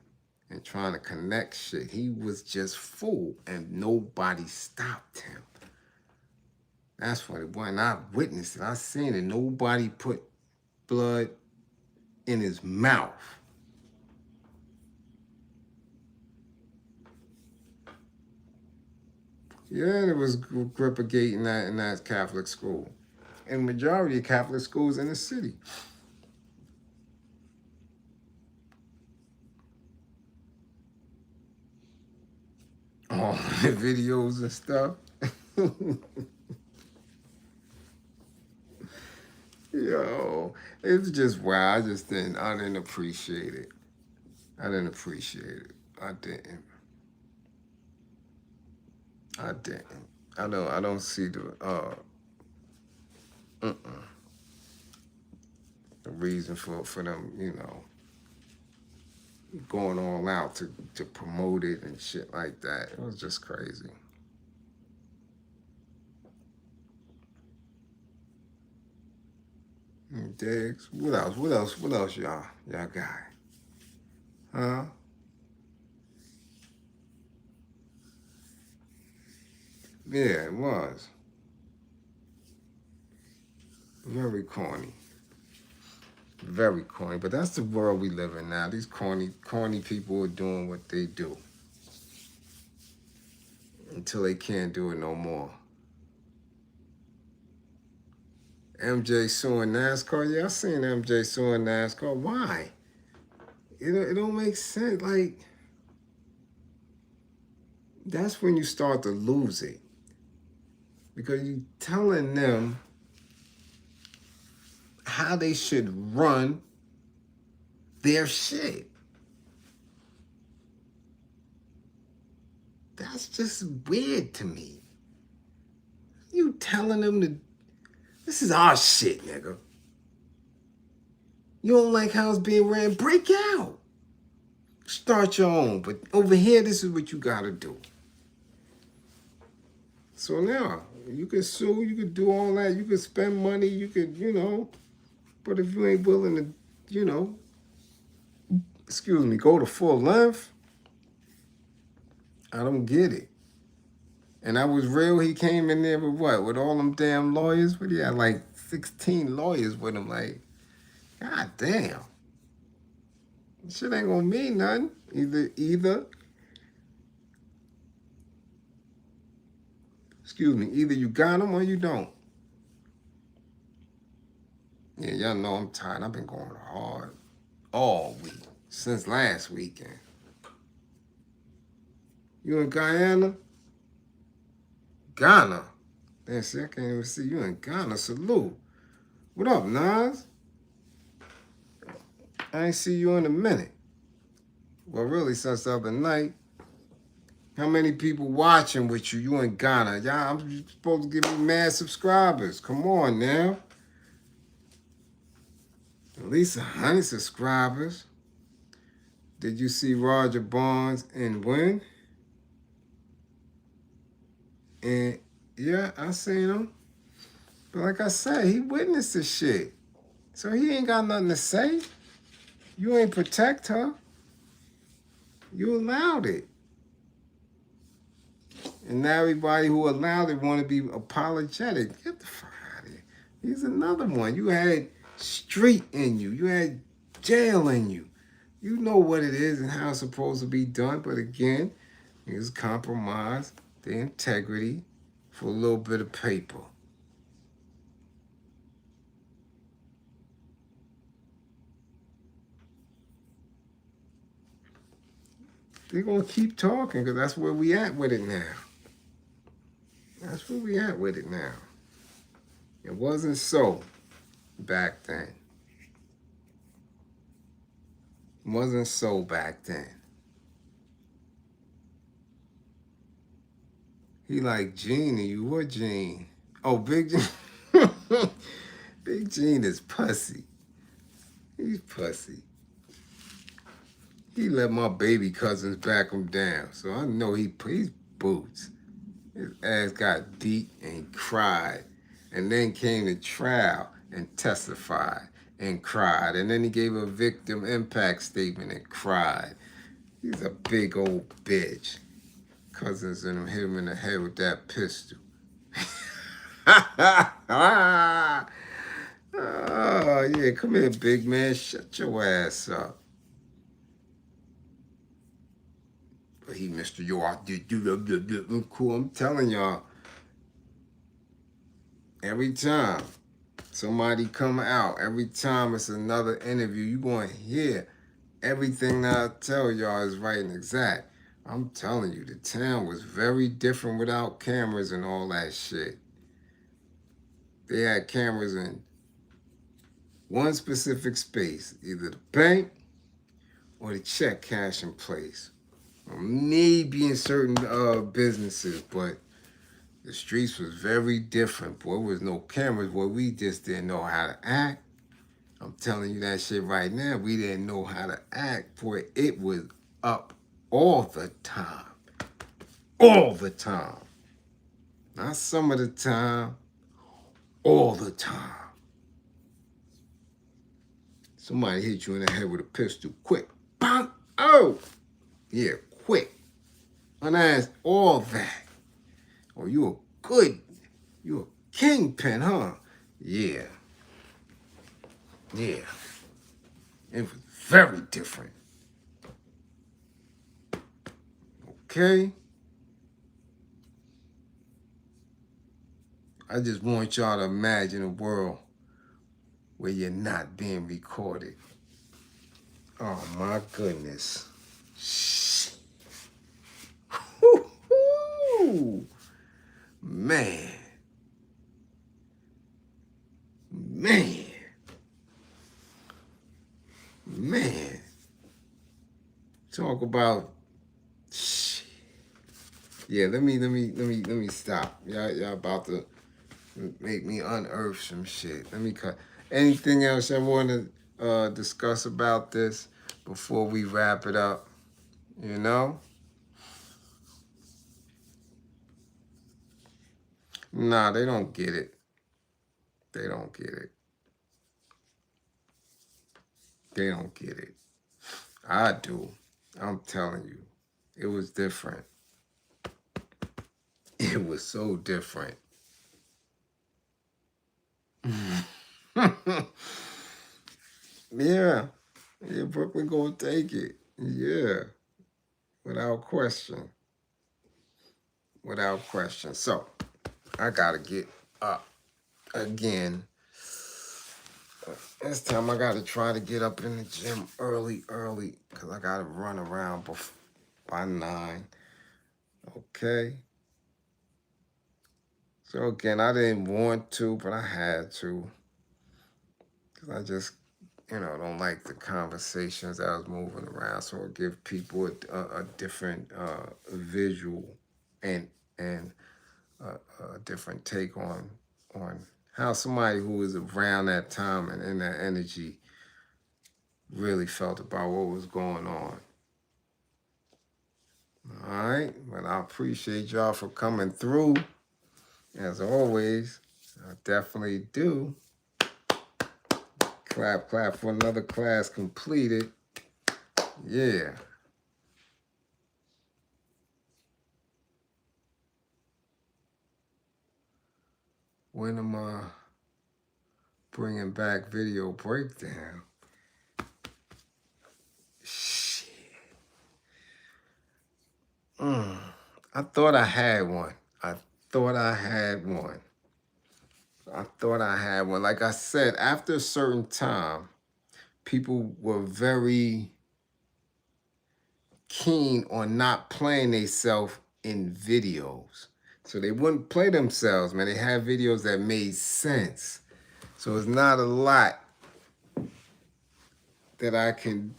and trying to connect shit. He was just full and nobody stopped him. That's what it was. And I witnessed it. I seen it. Nobody put blood in his mouth. Yeah, there was Grippergate in that Catholic school. And majority of Catholic schools in the city. All the videos and stuff. Yo, it's just wow. I didn't appreciate it. I didn't appreciate it. I didn't. I didn't. I don't see the reason for them, you know, going all out to promote it and shit like that. It was just crazy. Diggs. What else? What else y'all got? Huh? Yeah, it was. Very corny. Very corny. But that's the world we live in now. These corny people are doing what they do. Until they can't do it no more. MJ suing NASCAR. Yeah, I seen MJ suing NASCAR. Why? It don't make sense. Like, that's when you start to lose it. Because you telling them how they should run their shit. That's just weird to me. You telling them to, this is our shit, nigga. You don't like how it's being ran? Break out. Start your own. But over here, this is what you gotta do. So now, you can sue, you can do all that, you can spend money, you could, you know, but if you ain't willing to, you know, go to full length, I don't get it. And I was real, he came in there with what? With all them damn lawyers? What, he had like 16 lawyers with him, like, god damn. Shit ain't gonna mean nothing. Either, either you got them or you don't. Yeah, y'all know I'm tired. I've been going hard all week, since last weekend. You in Guyana? Ghana. Damn, see, I can't even see you in Ghana. Salute. What up, Nas? I ain't see you in a minute. Well, really, since the other night. How many people watching with you? You in Ghana. Y'all, I'm supposed to give me mad subscribers. Come on now. At least 100 subscribers. Did you see Roger Barnes and win? And yeah, I seen him. But like I said, he witnessed the shit. So he ain't got nothing to say. You ain't protect her. You allowed it. And now everybody who allowed it want to be apologetic. Get the fuck out of here. He's another one. You had street in you. You had jail in you. You know what it is and how it's supposed to be done. But again, you just compromise the integrity for a little bit of paper. They're going to keep talking because that's where we at with it now. That's where we at with it now. It wasn't so back then. It wasn't so back then. He like Gene and you. What Gene? Oh, Big Gene. Big Gene is pussy. He's pussy. He let my baby cousins back him down. So I know he's boots. His ass got deep and he cried. And then came to trial. and testified and cried. And then he gave a victim impact statement and cried. He's a big old bitch. Cousins and him hit him in the head with that pistol. Oh, yeah, come here, big man. Shut your ass up. But he, Mr. Yo, I did do cool. I'm telling y'all, every time somebody come out, every time it's another interview, you going to hear everything that I tell y'all is right and exact. I'm telling you, the town was very different without cameras and all that shit. They had cameras in one specific space, either the bank or the check cashing place. Or maybe in certain businesses, but the streets was very different. Boy, there was no cameras. Boy, we just didn't know how to act. I'm telling you that shit right now. We didn't know how to act. Boy, it was up all the time. All the time. Not some of the time. All the time. Somebody hit you in the head with a pistol. Quick. Bang. Oh. Yeah, quick. Unasked all that. Oh, you a kingpin, huh? Yeah. Yeah. It was very different. Okay? I just want y'all to imagine a world where you're not being recorded. Oh my goodness. Woo-hoo. Man. Man. Man. Talk about shit. Yeah, let me stop. Y'all about to make me unearth some shit. Let me cut. Anything else I want to discuss about this before we wrap it up? You know? Nah, they don't get it. They don't get it. They don't get it. I do. I'm telling you. It was different. It was so different. Yeah. Yeah, Brooklyn gonna take it. Yeah. Without question. Without question. So, I gotta get up again. This time I gotta try to get up in the gym early, because I gotta run around by 9. Okay? So again, I didn't want to, but I had to. Because I just, don't like the conversations that was moving around. So it give people a different visual and a different take on how somebody who was around that time and in that energy really felt about what was going on. All right, but I appreciate y'all for coming through. As always, I definitely do. Clap, clap for another class completed. Yeah. When am I bringing back video breakdown? Shit. I thought I had one. I thought I had one. Like I said, after a certain time, people were very keen on not playing themselves in videos. So they wouldn't play themselves, man. They had videos that made sense. So it's not a lot that I can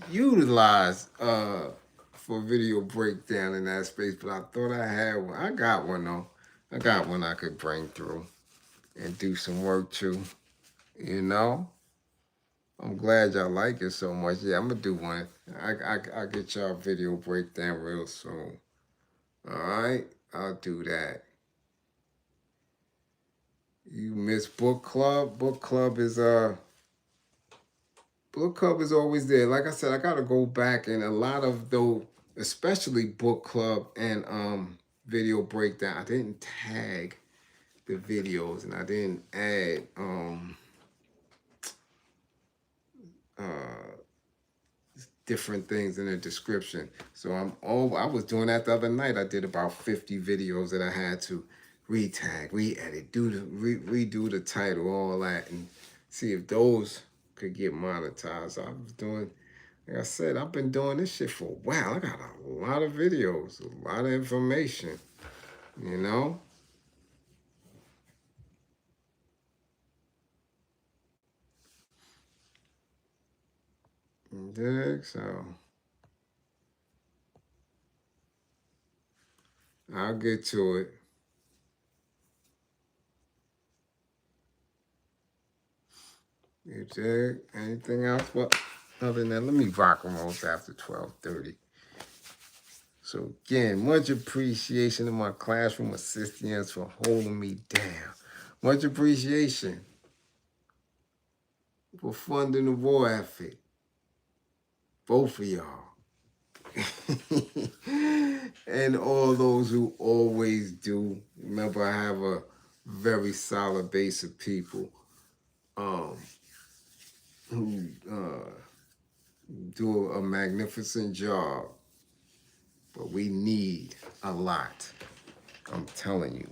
utilize for video breakdown in that space, but I thought I had one. I got one though. I got one I could bring through and do some work to, I'm glad y'all like it so much. Yeah, I'm gonna do one. I'll get y'all video breakdown real soon. All right, I'll do that. You miss book club. Book club is always there. Like I said, I gotta go back, and a lot of those, especially book club and video breakdown, I didn't tag the videos, and I didn't add uh different things in the description. So I was doing that the other night. I did about 50 videos that I had to retag, re-edit, redo the title, all that, and see if those could get monetized. I was doing, like I said, I've been doing this shit for a while. I got a lot of videos, a lot of information, you know? You dig? So I'll get to it. You dig? Anything else? Well, other than that, let me rock and roll after 12:30. So again, much appreciation to my classroom assistants for holding me down. Much appreciation for funding the war effort. Both of y'all. And all those who always do. Remember, I have a very solid base of people who do a magnificent job. But we need a lot. I'm telling you.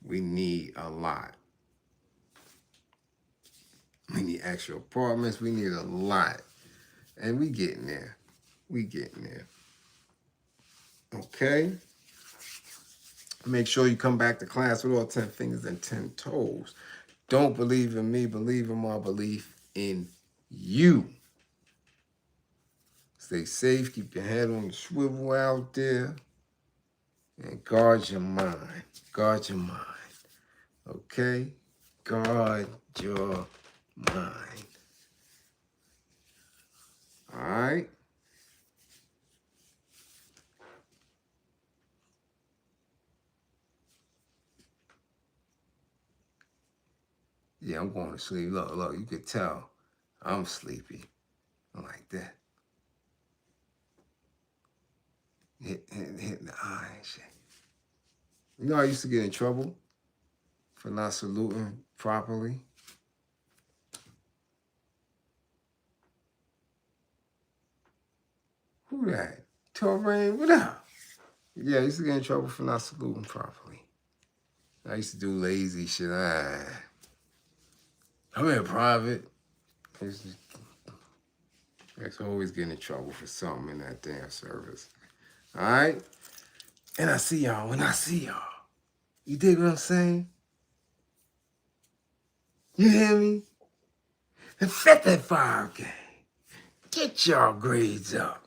We need a lot. We need extra apartments. We need a lot. And we getting there. We getting there. Okay? Make sure you come back to class with all 10 fingers and 10 toes. Don't believe in me. Believe in my belief in you. Stay safe. Keep your head on the swivel out there. And guard your mind. Guard your mind. Okay? Guard your mind. All right? Yeah, I'm going to sleep. Look, you could tell I'm sleepy. I'm like that. Hitting the eye and shit. You know, I used to get in trouble for not saluting properly. Who that? Torrain, what up? Yeah, I used to get in trouble for not saluting properly. I used to do lazy shit. I'm in private. I used to always get in trouble for something in that damn service. All right? And I see y'all when I see y'all. You dig what I'm saying? You hear me? The 55 gang. Get y'all grades up.